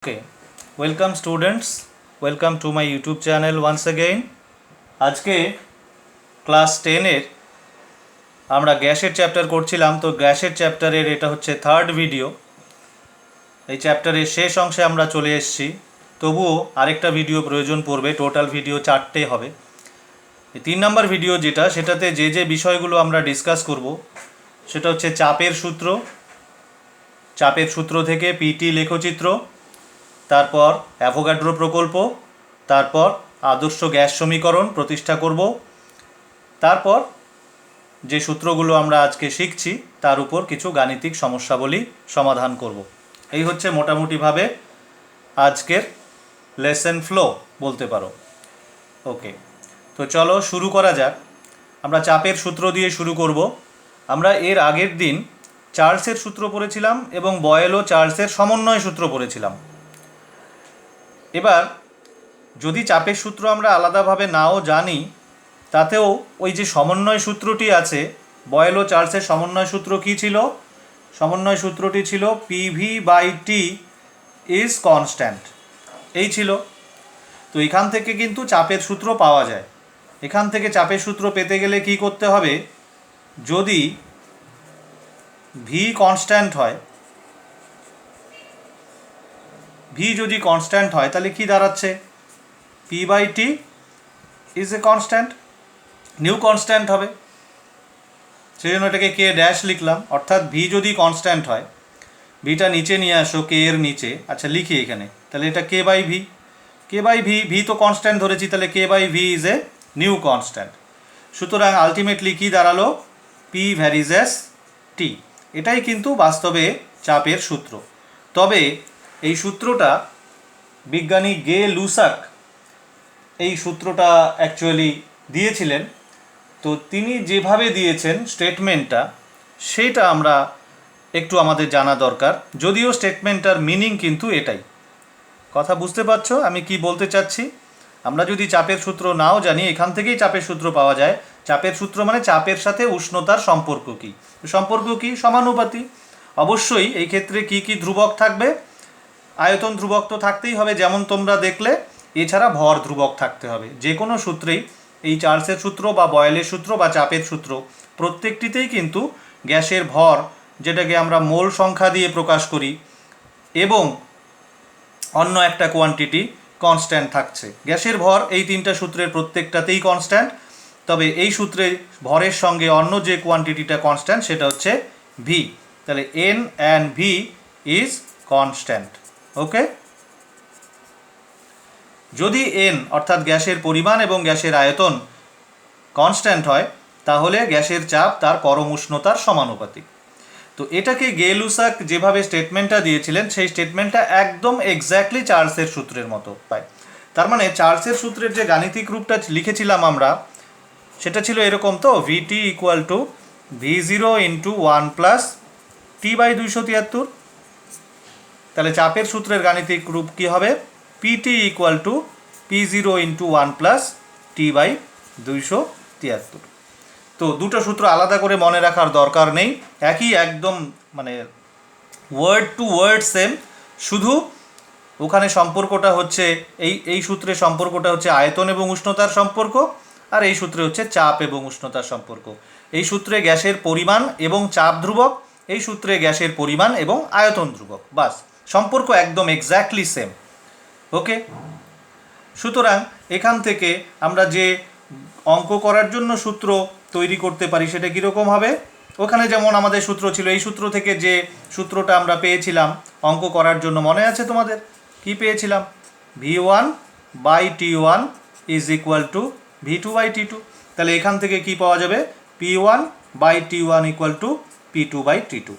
Okay, welcome students, welcome to my YouTube channel once again. আজকে class 10 এর আমরা গ্যাসের চ্যাপ্টার করছিলাম, তো গ্যাসের চ্যাপ্টারের এটা হচ্ছে থার্ড ভিডিও। এই চ্যাপ্টারের শেষ অংশে আমরা চলে এসেছি, তবুও আরেকটা ভিডিও প্রয়োজন পড়বে, টোটাল ভিডিও 4টে হবে। এই 3 নম্বর ভিডিও যেটা, সেটাতে যে বিষয়গুলো আমরা ডিসকাস করব সেটা হচ্ছে চাপের সূত্র থেকে পিটি লেখচিত্র, তারপর অ্যাভোগাড্রো প্রকল্প, তারপর আদর্শ গ্যাস সমীকরণ প্রতিষ্ঠা করব, তারপর যে সূত্রগুলো আমরা আজকে শিখছি তার উপর কিছু গাণিতিক সমস্যাবলী সমাধান করব। এই হচ্ছে মোটামুটিভাবে আজকের লেসন ফ্লো বলতে পারো। ওকে, তো চলো শুরু করা যাক। আমরা চাপের সূত্র দিয়ে শুরু করব। আমরা এর আগের দিন চার্লসের সূত্র পড়েছিলাম এবং বয়েল ও চার্লসের সমন্বয় সূত্র পড়েছিলাম। এবার যদি চাপের সূত্র আমরা আলাদাভাবে নাও জানি, তাতেও ওই যে সমন্বয় সূত্রটি আছে, বয়েল ও চার্লসের সমন্বয় সূত্র কী ছিল? সমন্বয় সূত্রটি ছিল PV/T ইজ কনস্ট্যান্ট, এই ছিল। তো এখান থেকে কিন্তু চাপের সূত্র পাওয়া যায়। এখান থেকে চাপের সূত্র পেতে গেলে কি করতে হবে? যদি ভি কনস্ট্যান্ট হয়, ভি যদি কনস্ট্যান্ট হয় তাহলে কি দাঁড়াচ্ছে? P/T is a constant, new constant হবে, সেই জন্য এটাকে কে ড্যাশ লিখলাম। অর্থাৎ ভি যদি কনস্ট্যান্ট হয়, ভিটা নিচে নিয়ে আসো, কে এর নিচে, আচ্ছা লিখি এখানে, তাহলে এটা K/V, K/V, ভি তো কনস্ট্যান্ট ধরেছি, তাহলে K/V is a new constant. সুতরাং আলটিমেটলি কি দাঁড়ালো? P varies as T। এটাই কিন্তু বাস্তবে চাপের সূত্র। তবে এই সূত্রটা বিজ্ঞানী গে লুসাক এই সূত্রটা অ্যাকচুয়ালি দিয়েছিলেন। তো তিনি যেভাবে দিয়েছেন স্টেটমেন্টটা, সেটা আমরা একটু আমাদের জানা দরকার। যদিও স্টেটমেন্টটার মিনিং কিন্তু এটাই। কথা বুঝতে পারছো আমি কি বলতে চাচ্ছি? আমরা যদি চাপের সূত্র নাও জানি, এখান থেকেই চাপের সূত্র পাওয়া যায়। চাপের সূত্র মানে চাপের সাথে উষ্ণতার সম্পর্ক কী? সম্পর্ক কী? সমানুপাতি। অবশ্যই এই ক্ষেত্রে কি কি ধ্রুবক থাকবে? আয়তন ধ্রুবক তো থাকতেই হবে, যেমন তোমরা দেখলে। এছাড়া ভর ধ্রুবক থাকতে হবে। যে কোনো সূত্রেই, এই চার্লসের সূত্র বা বয়েলের সূত্র বা চাপের সূত্র, প্রত্যেকটিতেই কিন্তু গ্যাসের ভর, যেটাকে আমরা মোল সংখ্যা দিয়ে প্রকাশ করি, এবং অন্য একটা কোয়ান্টিটি কনস্ট্যান্ট থাকছে। গ্যাসের ভর এই তিনটা সূত্রের প্রত্যেকটাতেই কনস্ট্যান্ট। তবে এই সূত্রে ভরের সঙ্গে অন্য যে কোয়ান্টিটিটা কনস্ট্যান্ট সেটা হচ্ছে ভি। তাহলে N and V is constant. Okay, যদি N অর্থাৎ গ্যাসের পরিমাণ এবং গ্যাসের আয়তন কনস্ট্যান্ট হয়, তাহলে গ্যাসের চাপ তার পরম উষ্ণতার সমানুপাতিক। তো এটাকে গে লুসাক যেভাবে স্টেটমেন্টটা দিয়েছিলেন, সেই স্টেটমেন্টটা একদম এক্স্যাক্টলি চার্লসের সূত্রের মতো পাই। তার মানে চার্লসের সূত্রের যে গাণিতিক রূপটা লিখেছিলাম আমরা, সেটা ছিল এরকম, তো VT equal to V0 into 1 plus T/273। তাহলে চাপের সূত্রের গাণিতিক রূপ কী হবে? PT equal to P0 into 1 plus T/273। তো দুটো সূত্র আলাদা করে মনে রাখার দরকার নেই, একই, একদম মানে ওয়ার্ড টু ওয়ার্ড সেম। শুধু ওখানে সম্পর্কটা হচ্ছে, এই সূত্রে সম্পর্কটা হচ্ছে আয়তন এবং উষ্ণতার সম্পর্ক, আর এই সূত্রে হচ্ছে চাপ এবং উষ্ণতার সম্পর্ক। এই সূত্রে গ্যাসের পরিমাণ এবং চাপ ধ্রুবক, এই সূত্রে গ্যাসের পরিমাণ এবং আয়তন ধ্রুবক, বাস, সম্পর্ক একদম এক্স্যাক্টলি সেম। ওকে, সুতরাং এখান থেকে আমরা যে অঙ্ক করার জন্য সূত্র তৈরি করতে পারি সেটা কীরকম হবে? ওখানে যেমন আমাদের সূত্র ছিল, এই সূত্র থেকে যে সূত্রটা আমরা পেয়েছিলাম অঙ্ক করার জন্য, মনে আছে তোমাদের? কি পেয়েছিলাম? V1/T1 is equal two V2/T2। তাহলে এখান থেকে কি পাওয়া যাবে? P1/T1 equal to P2/T2।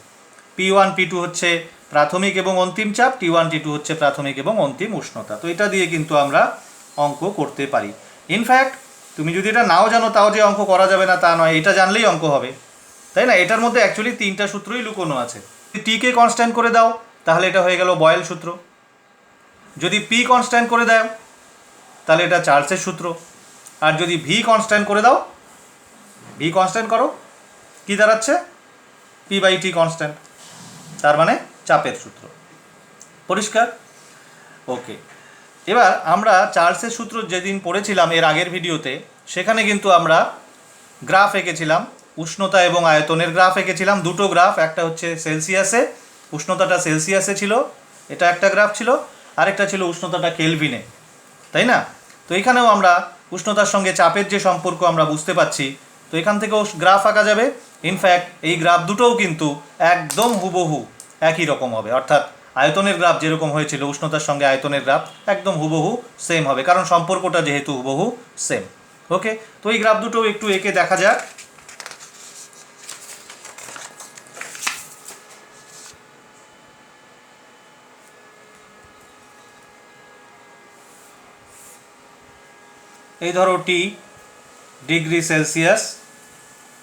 P1 P2 হচ্ছে প্রাথমিক এবং অন্তিম চাপ, T1 T2 হচ্ছে প্রাথমিক এবং অন্তিম উষ্ণতা। তো এটা দিয়ে কিন্তু আমরা অঙ্ক করতে পারি। ইনফ্যাক্ট তুমি যদি এটা নাও জানো তাও যে অঙ্ক করা যাবে না তা নয়, এটা জানলেই অঙ্ক হবে, তাই না? এটার মধ্যে অ্যাকচুয়ালি তিনটা সূত্রই লুকোনো আছে। যদি টিকে কনস্ট্যান্ট করে দাও তাহলে এটা হয়ে গেল বয়েল সূত্র। যদি পি কনস্ট্যান্ট করে দাও তাহলে এটা চার্লসের সূত্র। আর যদি ভি কনস্ট্যান্ট করে দাও, ভি কনস্ট্যান্ট করো, কি দাঁড়াচ্ছে? P/T কনস্ট্যান্ট, তার মানে চাপের সূত্র। পরিষ্কার? ওকে, এবার আমরা চার্লসের সূত্র যেদিন পড়েছিলাম এর আগের ভিডিওতে, সেখানে কিন্তু আমরা গ্রাফ এঁকেছিলাম, উষ্ণতা এবং আয়তনের গ্রাফ এঁকেছিলাম, দুটো গ্রাফ, একটা হচ্ছে সেলসিয়াসে, উষ্ণতাটা সেলসিয়াসে ছিল, এটা একটা গ্রাফ ছিল, আরেকটা ছিল উষ্ণতাটা কেলভিনে, তাই না? তো এখানেও আমরা উষ্ণতার সঙ্গে চাপের যে সম্পর্ক আমরা বুঝতে পারছি, তো এখান থেকেও গ্রাফ আঁকা যাবে। ইনফ্যাক্ট এই গ্রাফ দুটোও কিন্তু একদম হুবহু একই রকম হবে, অর্থাৎ আয়তনের গ্রাফ যেরকম হয়েছিল উষ্ণতার সঙ্গে আয়তনের গ্রাফ একদম হুবহু সেম হবে, কারণ সম্পর্কটা যেহেতু হুবহু সেম। ওকে, তো এই গ্রাফ দুটো একটু এঁকে দেখা যাক। এই ধরো টি ডিগ্রি সেলসিয়াস,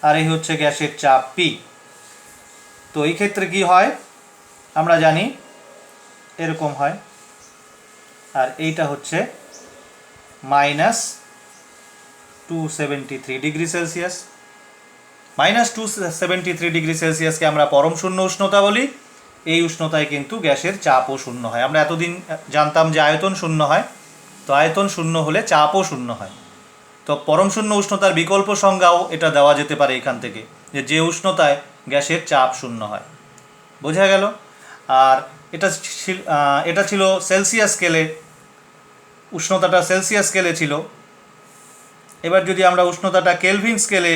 আর এই হচ্ছে গ্যাসের চাপ পি। তো এই ক্ষেত্রে কি হয় আমরা জানি, এরকম হয়, আর এইটা হচ্ছে -273 ডিগ্রি সেলসিয়াস। -273 ডিগ্রি সেলসিয়াসকে আমরা পরম শূন্য উষ্ণতা বলি। এই উষ্ণতায় কিন্তু গ্যাসের চাপও শূন্য হয়। আমরা এতদিন জানতাম যে আয়তন শূন্য হয়, তো আয়তন শূন্য হলে চাপও শূন্য হয়। তো পরম শূন্য উষ্ণতার বিকল্প সংজ্ঞাও এটা দেওয়া যেতে পারে এখান থেকে, যে উষ্ণতায় গ্যাসের চাপ শূন্য হয়। বোঝা গেল? আর এটা ছিল সেলসিয়াস স্কেলে, উষ্ণতাটা সেলসিয়াস স্কেলে ছিল। এবার যদি আমরা উষ্ণতাটা কেলভিন স্কেলে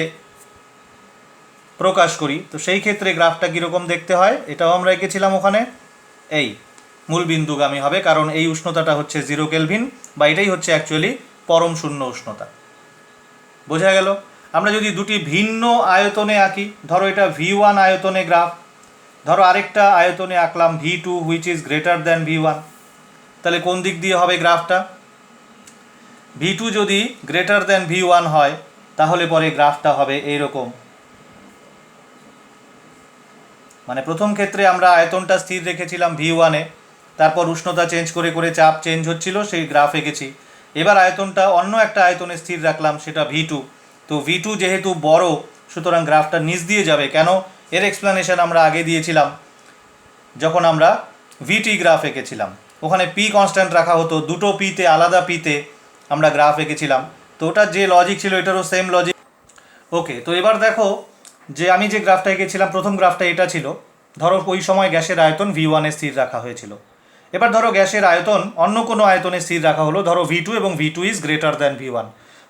প্রকাশ করি, তো সেই ক্ষেত্রে গ্রাফটা কীরকম দেখতে হয় এটাও আমরা এঁকেছিলাম ওখানে। এই মূলবিন্দুগামী হবে, কারণ এই উষ্ণতাটা হচ্ছে 0 কেলভিন, বা এটাই হচ্ছে অ্যাকচুয়ালি পরম শূন্য উষ্ণতা। বোঝা গেল? আমরা যদি দুটি ভিন্ন আয়তনে আঁকি, ধরো এটা V1 আয়তনে গ্রাফ, ধরো আরেকটা আয়তনে আঁকলাম V2 which is greater than V1, তাহলে কোন দিক দিয়ে হবে গ্রাফটা? V2 যদি গ্রেটার দ্যান V1 হয়, তাহলে পরে গ্রাফটা হবে এইরকম। মানে প্রথম ক্ষেত্রে আমরা আয়তনটা স্থির রেখেছিলাম V1-এ, তারপর উষ্ণতা চেঞ্জ করে করে চাপ চেঞ্জ হচ্ছিল, সেই গ্রাফ এঁকেছি। এবার আয়তনটা অন্য একটা আয়তনে স্থির রাখলাম, সেটা V2। তো V2 যেহেতু বড়, সুতরাং গ্রাফটা নিচ দিয়ে যাবে। কেন? এর এক্সপ্লানেশন আমরা আগে দিয়েছিলাম যখন আমরা VT গ্রাফ এঁকেছিলাম। ওখানে P কনস্ট্যান্ট রাখা হতো, দুটো পিতে, আলাদা পিতে আমরা গ্রাফ এঁকেছিলাম। তো ওটার যে লজিক ছিল এটারও সেম লজিক। ওকে, তো এবার দেখো যে আমি যে গ্রাফটা এঁকেছিলাম, প্রথম গ্রাফটা এটা ছিল। ধরো ওই সময় গ্যাসের আয়তন V1-এ স্থির রাখা হয়েছিল। এবার ধরো গ্যাসের আয়তন অন্য কোনো আয়তনে স্থির রাখা হলো, ধরো V2, এবং V2 is greater than V1।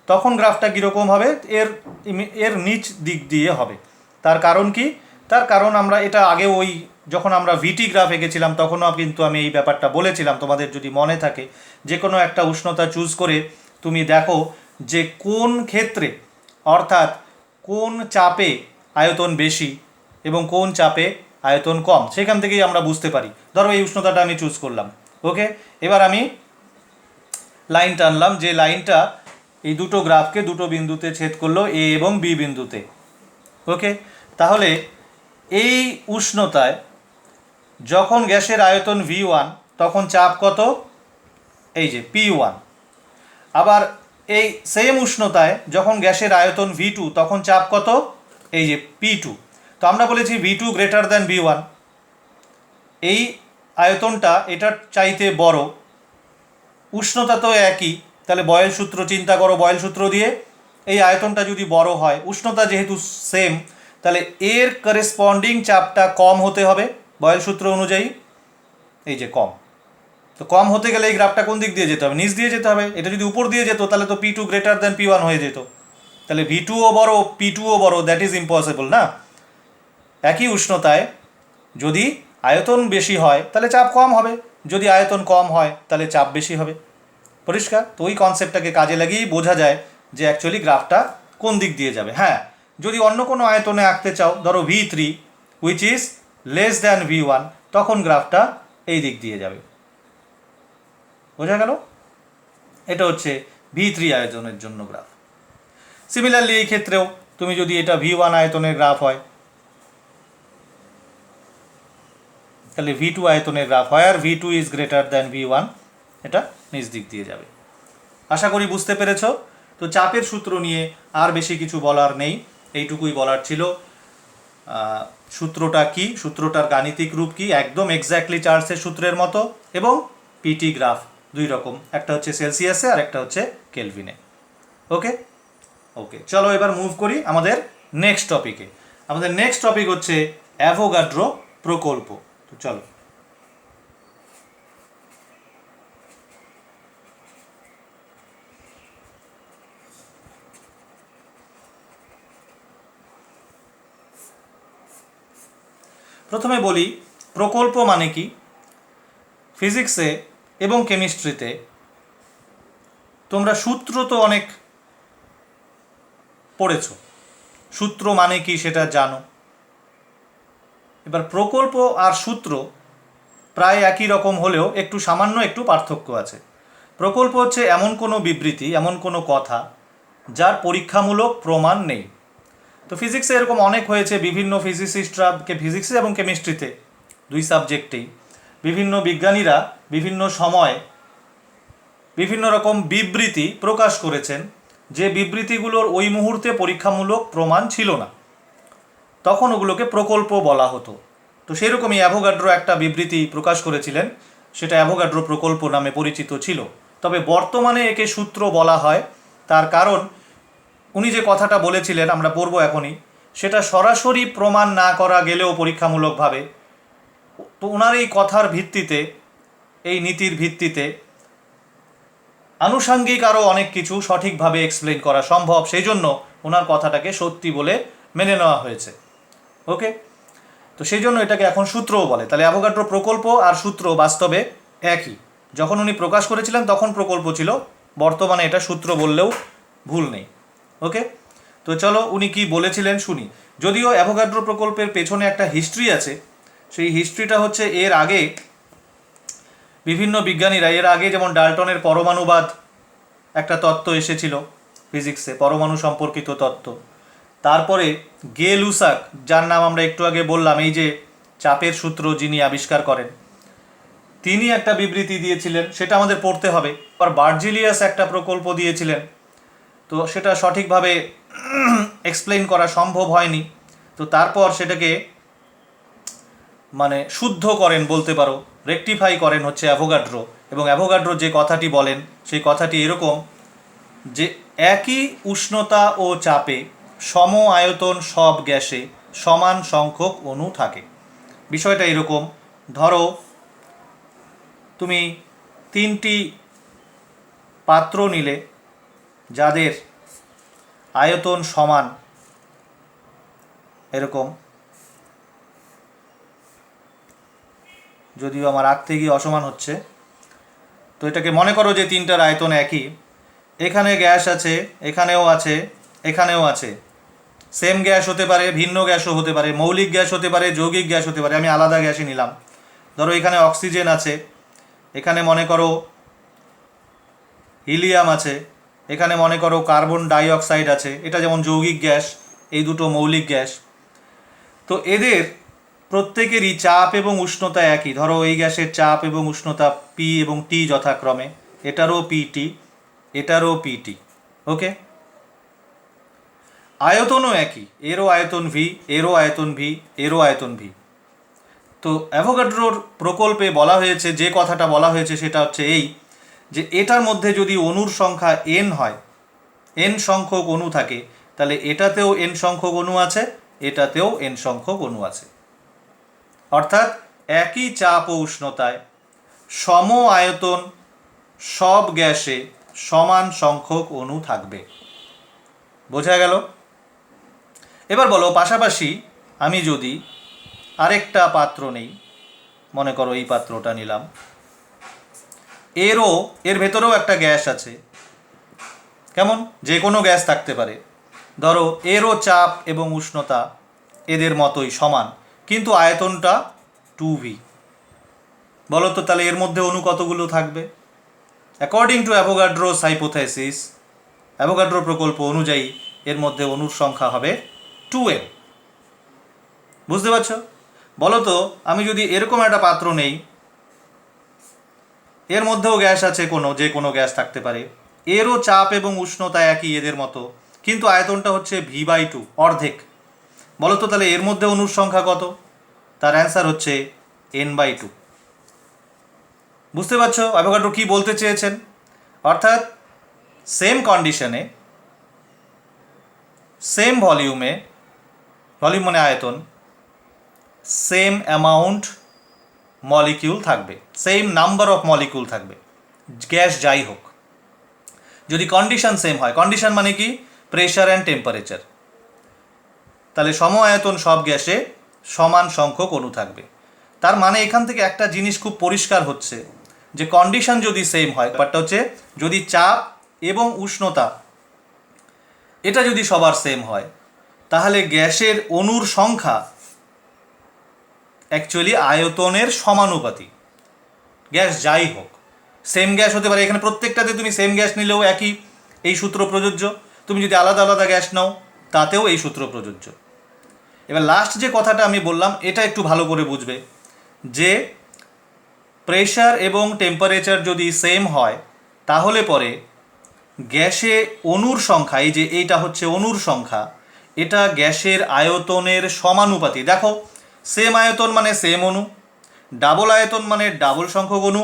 তখন গ্রাফটা কীরকম হবে? এর নিচ দিক দিয়ে হবে। তার কারণ কি? তার কারণ আমরা এটা আগে ওই যখন আমরা VT গ্রাফ এঁকেছিলাম তখনও কিন্তু আমি এই ব্যাপারটা বলেছিলাম, তোমাদের যদি মনে থাকে। যে কোনো একটা উষ্ণতা চুজ করে তুমি দেখো যে কোন ক্ষেত্রে, অর্থাৎ কোন চাপে আয়তন বেশি এবং কোন চাপে আয়তন কম, সেখান থেকেই আমরা বুঝতে পারি। ধরো এই উষ্ণতাটা আমি চুজ করলাম। ওকে, এবার আমি লাইন টানলাম, যে লাইনটা এই দুটো গ্রাফকে দুটো বিন্দুতে ছেদ করলো, A এবং B বিন্দুতে। ওকে, তাহলে এই উষ্ণতায় যখন গ্যাসের আয়তন V1, তখন চাপ কত? এই যে P1। আবার এই সেম উষ্ণতায় যখন গ্যাসের আয়তন V2, তখন চাপ কত? এই যে P2। তো আমরা বলেছি V2 গ্রেটার দ্যান V1। এই আয়তনটা এটার চাইতে বড়, উষ্ণতা তো একই, তাহলে বয়েল সূত্র চিন্তা করো। বয়েল সূত্র দিয়ে এই আয়তনটা যদি বড় হয়, উষ্ণতা যেহেতু সেম, তাহলে এর করেসপন্ডিং চাপটা কম হতে হবে বয়েল সূত্র অনুযায়ী। এই যে কম, তো কম হতে গেলে এই গ্রাফটা কোন দিক দিয়ে যেতে হবে? নিচ দিয়ে যেতে হবে। এটা যদি উপর দিয়ে যেত তাহলে তো P2 গ্রেটার দ্যান P1 হয়ে যেত। তাহলে V2ও বড়, P2ও বড়, দ্যাট ইজ ইম্পসিবল না। একই উষ্ণতায় যদি আয়তন বেশি হয় তাহলে চাপ কম হবে, যদি আয়তন কম হয় তাহলে চাপ বেশি হবে। পরিষ্কার? তো ওই কনসেপ্টটাকে কাজে লাগিয়েই বোঝা যায় যে অ্যাকচুয়ালি গ্রাফটা কোন দিক দিয়ে যাবে। হ্যাঁ, যদি অন্য কোনো আয়তনে আঁকতে চাও, ধরো V3 which is less than V1, তখন গ্রাফটা এই দিক দিয়ে যাবে। বোঝা গেল? এটা হচ্ছে V3 আয়তনের জন্য গ্রাফ। সিমিলারলি এই ক্ষেত্রেও তুমি যদি এটা V1 আয়তনের গ্রাফ হয়, তাহলে V2 আয়তনের গ্রাফ হয়, আর V2 is greater than V1, এটা নিচ দিক দিয়ে যাবে। আশা করি বুঝতে পেরেছ। তো চাপের সূত্র নিয়ে আর বেশি কিছু বলার নেই, এইটুকুই বলার ছিল। সূত্রটা কি, সূত্রটার গাণিতিক রূপ কি, একদম এক্স্যাক্টলি চার্লসের সূত্রের মতো, এবং পিটি গ্রাফ দুই রকম, একটা হচ্ছে সেলসিয়াসে আর একটা হচ্ছে কেলভিনে। ওকে ওকে, চলো এবার মুভ করি আমাদের নেক্সট টপিকে। আমাদের নেক্সট টপিক হচ্ছে অ্যাভোগাড্রো প্রকল্প। তো চলো, প্রথমে বলি প্রকল্প মানে কি। ফিজিক্সে এবং কেমিস্ট্রিতে তোমরা সূত্র তো অনেক পড়েছ, সূত্র মানে কি সেটা জানো। এবার প্রকল্প আর সূত্র প্রায় একই রকম হলেও একটু সামান্য একটু পার্থক্য আছে। প্রকল্প হচ্ছে এমন কোনো বিবৃতি, এমন কোনো কথা যার পরীক্ষামূলক প্রমাণ নেই। তো ফিজিক্সে এরকম অনেক হয়েছে, বিভিন্ন ফিজিসিস্টরা ফিজিক্সে এবং কেমিস্ট্রিতে দুই সাবজেক্টেই বিভিন্ন বিজ্ঞানীরা বিভিন্ন সময় বিভিন্ন রকম বিবৃতি প্রকাশ করেছেন, যে বিবৃতিগুলোর ওই মুহূর্তে পরীক্ষামূলক প্রমাণ ছিল না, তখন ওগুলোকে প্রকল্প বলা হতো। তো সেরকমই অ্যাভোগাড্রো একটা বিবৃতি প্রকাশ করেছিলেন, সেটা অ্যাভোগাড্রো প্রকল্প নামে পরিচিত ছিল। তবে বর্তমানে একে সূত্র বলা হয়, তার কারণ উনি যে কথাটা বলেছিলেন আমরা পড়ব এখনই, সেটা সরাসরি প্রমাণ না করা গেলেও পরীক্ষামূলকভাবে, তো ওনার এই কথার ভিত্তিতে, এই নীতির ভিত্তিতে আনুষাঙ্গিক আরও অনেক কিছু সঠিকভাবে এক্সপ্লেন করা সম্ভব, সেই জন্য ওনার কথাটাকে সত্যি বলে মেনে নেওয়া হয়েছে। ওকে, তো সেই জন্য এটাকে এখন সূত্রও বলে। তাহলে অ্যাভোগাড্রো প্রকল্প আর সূত্র বাস্তবে একই। যখন উনি প্রকাশ করেছিলেন তখন প্রকল্প ছিল, বর্তমানে এটা সূত্র বললেও ভুল নেই। ওকে, তো চলো উনি কি বলেছিলেন শুনি। যদিও অ্যাভোগাড্রো প্রকল্পের পেছনে একটা হিস্ট্রি আছে, সেই হিস্ট্রিটা হচ্ছে এর আগে বিভিন্ন বিজ্ঞানীরা, এর আগে যেমন ডাল্টনের পরমাণুবাদ একটা তত্ত্ব এসেছিল ফিজিক্সে, পরমাণু সম্পর্কিত তত্ত্ব। তারপরে গে লুসাক, যার নাম আমরা একটু আগে বললাম, এই যে চাপের সূত্র যিনি আবিষ্কার করেন, তিনি একটা বিবৃতি দিয়েছিলেন, সেটা আমাদের পড়তে হবে। আর বার্জিলিয়াস একটা প্রকল্প দিয়েছিলেন, তো সেটা সঠিকভাবে এক্সপ্লেইন করা সম্ভব হয়নি। তো তারপর সেটাকে মানে শুদ্ধ করেন বলতে পারো, রেকটিফাই করেন হচ্ছে অ্যাভোগাড্রো। এবং অ্যাভোগাড্রো যে কথাটি বলেন সেই কথাটি এরকম যে একই উষ্ণতা ও চাপে সম আয়তন সব গ্যাসে সমান সংখ্যক অণু থাকে। বিষয়টা এরকম, ধরো তুমি তিনটি পাত্র নিলে যাদের আয়তন সমান, এরকম, যদিও আমার আঁকতে গিয়ে অসমান হচ্ছে, তো এটাকে মনে করো যে তিনটার আয়তন একই। এখানে গ্যাস আছে, এখানেও আছে, এখানেও আছে। সেম গ্যাস হতে পারে, ভিন্ন গ্যাসও হতে পারে, মৌলিক গ্যাস হতে পারে, যৌগিক গ্যাস হতে পারে। আমি আলাদা গ্যাসই নিলাম। ধরো এখানে অক্সিজেন আছে, এখানে মনে করো হিলিয়াম আছে, এখানে মনে করো কার্বন ডাই অক্সাইড আছে। এটা যেমন যৌগিক গ্যাস, এই দুটো মৌলিক গ্যাস। তো এদের প্রত্যেকেরই চাপ এবং উষ্ণতা একই। ধরো এই গ্যাসের চাপ এবং উষ্ণতা পি এবং টি যথাক্রমে, এটারও পিটি, এটারও পিটি। ওকে, আয়তনও একই, এরও আয়তন ভি, এরও আয়তন ভি, এরও আয়তন ভি। তো অ্যাভোগাড্রোর প্রকল্পে বলা হয়েছে, যে কথাটা বলা হয়েছে সেটা হচ্ছে এই, যে এটার মধ্যে যদি অণুর সংখ্যা এন হয়, এন সংখ্যক অণু থাকে, তাহলে এটাতেও এন সংখ্যক অণু আছে, এটাতেও এন সংখ্যক অণু আছে। অর্থাৎ একই চাপ ও উষ্ণতায় সম আয়তন সব গ্যাসে সমান সংখ্যক অণু থাকবে। বোঝা গেল? এবার বলো, পাশাপাশি আমি যদি আরেকটা পাত্র নেই, মনে করো এই পাত্রটা নিলাম, এর ভেতরেও একটা গ্যাস আছে। কেমন? যে কোনো গ্যাস থাকতে পারে। ধরো এরও চাপ এবং উষ্ণতা এদের মতোই সমান, কিন্তু আয়তনটা 2v। বলো তো তাহলে এর মধ্যে অণু কতগুলো থাকবে? According to Avogadro's hypothesis, Avogadro প্রকল্প অনুযায়ী এর মধ্যে অণুর সংখ্যা হবে 2n। বুঝতে পারছো? বলো তো আমি যদি এরকম একটা পাত্র নেই, এর মধ্যেও গ্যাস আছে, যে কোনো গ্যাস থাকতে পারে, এরও চাপ এবং উষ্ণতা একই এদের মতো, কিন্তু আয়তনটা হচ্ছে v/2, অর্ধেক। বলো তো তাহলে এর মধ্যে অণুর সংখ্যা কত? তার অ্যান্সার হচ্ছে n/2। বুঝতে পারছো অ্যাভোগাড্রো কী বলতে চেয়েছেন? অর্থাৎ সেম কন্ডিশনে, সেম ভলিউমে, ভলিউম মানে আয়তন, সেম অ্যামাউন্ট মলিকিউল থাকবে, সেম নাম্বার অফ মলিকিউল থাকবে, গ্যাস যাই হোক, যদি কন্ডিশন সেম হয়। কন্ডিশন মানে কি? Pressure and temperature. তাহলে সম আয়তন সব গ্যাসে সমান সংখ্যক অণু থাকবে। তার মানে এখান থেকে একটা জিনিস খুব পরিষ্কার হচ্ছে যে কন্ডিশন যদি সেম হয়, ব্যাপারটা হচ্ছে যদি চাপ এবং উষ্ণতা এটা যদি সবার সেম হয়, তাহলে গ্যাসের অণুর সংখ্যা অ্যাকচুয়ালি আয়তনের সমানুপাতিক। গ্যাস যাই হোক, সেম গ্যাস হতে পারে, এখানে প্রত্যেকটাতে তুমি সেম গ্যাস নিলেও একই এই সূত্র প্রযোজ্য, তুমি যদি আলাদা আলাদা গ্যাস নাও তাতেও এই সূত্র প্রযোজ্য। এবার লাস্ট যে কথাটা আমি বললাম এটা একটু ভালো করে বুঝবে, যে প্রেশার এবং টেম্পারেচার যদি সেম হয় তাহলে পরে গ্যাসে অণুর সংখ্যা, এই যে এইটা হচ্ছে অণুর সংখ্যা, এটা গ্যাসের আয়তনের সমানুপাতি। দেখো, সেম আয়তন মানে সেম অণু, ডাবল আয়তন মানে ডাবল সংখ্যক অণু,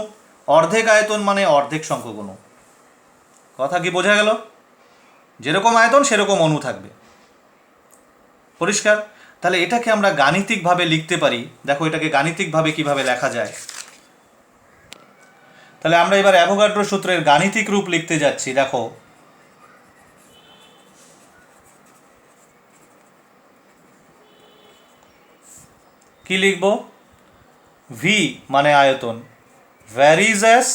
অর্ধেক আয়তন মানে অর্ধেক সংখ্যক অণু। কথা কি বোঝা গেল? যেরকম আয়তন সেরকম অণু থাকবে। পরিষ্কার? তাহলে এটাকে আমরা গাণিতিকভাবে লিখতে পারি। দেখো এটাকে গাণিতিকভাবে কিভাবে লেখা যায়। তাহলে আমরা এবার অ্যাভোগাড্রো সূত্রের গাণিতিক রূপ লিখতে যাচ্ছি। দেখো, কি লিখব? ভি মানে আয়তন, ভ্যারিজ অ্যাজ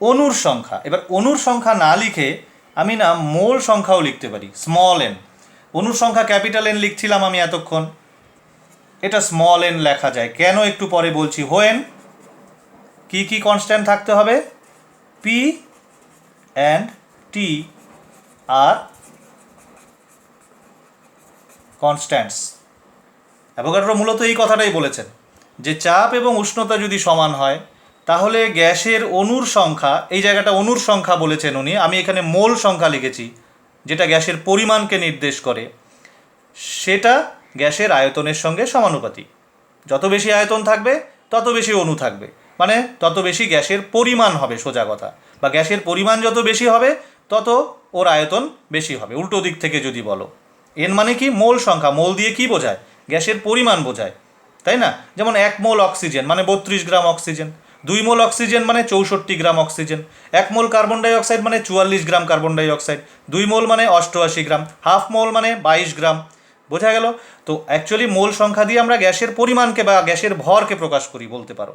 অণুর সংখ্যা। এবার অণুর সংখ্যা না লিখে আমি না মোল সংখ্যাও লিখতে পারি, স্মল এন। অণুর সংখ্যা ক্যাপিটাল এন লিখছিলাম আমি এতক্ষণ, এটা স্মল এন লেখা যায়। কেন একটু পরে বলছি। হোয়েন কি কি কনস্ট্যান্ট থাকতে হবে? P and T are constants. Avogadro মূলত এই কথাটাই বলেছেন যে চাপ এবং উষ্ণতা যদি সমান হয় তাহলে গ্যাসের অণুর সংখ্যা, এই জায়গাটা অণুর সংখ্যা বলেছেন উনি, আমি এখানে মোল সংখ্যা লিখেছি যেটা গ্যাসের পরিমাণকে নির্দেশ করে, সেটা গ্যাসের আয়তনের সঙ্গে সমানুপাতিক। যত বেশি আয়তন থাকবে তত বেশি অণু থাকবে, মানে তত বেশি গ্যাসের পরিমাণ হবে, সোজা কথা। বা গ্যাসের পরিমাণ যত বেশি হবে তত ওর আয়তন বেশি হবে, উল্টো দিক থেকে যদি বলো। এন মানে কি? মোল সংখ্যা। মোল দিয়ে কি বোঝায়? গ্যাসের পরিমাণ বোঝায়, তাই না? যেমন 1 মোল অক্সিজেন মানে 32 গ্রাম অক্সিজেন, 2 মোল অক্সিজেন মানে 64 গ্রাম অক্সিজেন, 1 মোল কার্বন ডাইঅক্সাইড মানে 44 গ্রাম কার্বন ডাইঅক্সাইড, 2 মোল মানে 88 গ্রাম, হাফ মোল মানে 22 গ্রাম। বোঝা গেল? তো অ্যাকচুয়ালি মোল সংখ্যা দিয়ে আমরা গ্যাসের পরিমাণকে বা গ্যাসের ভরকে প্রকাশ করি বলতে পারো।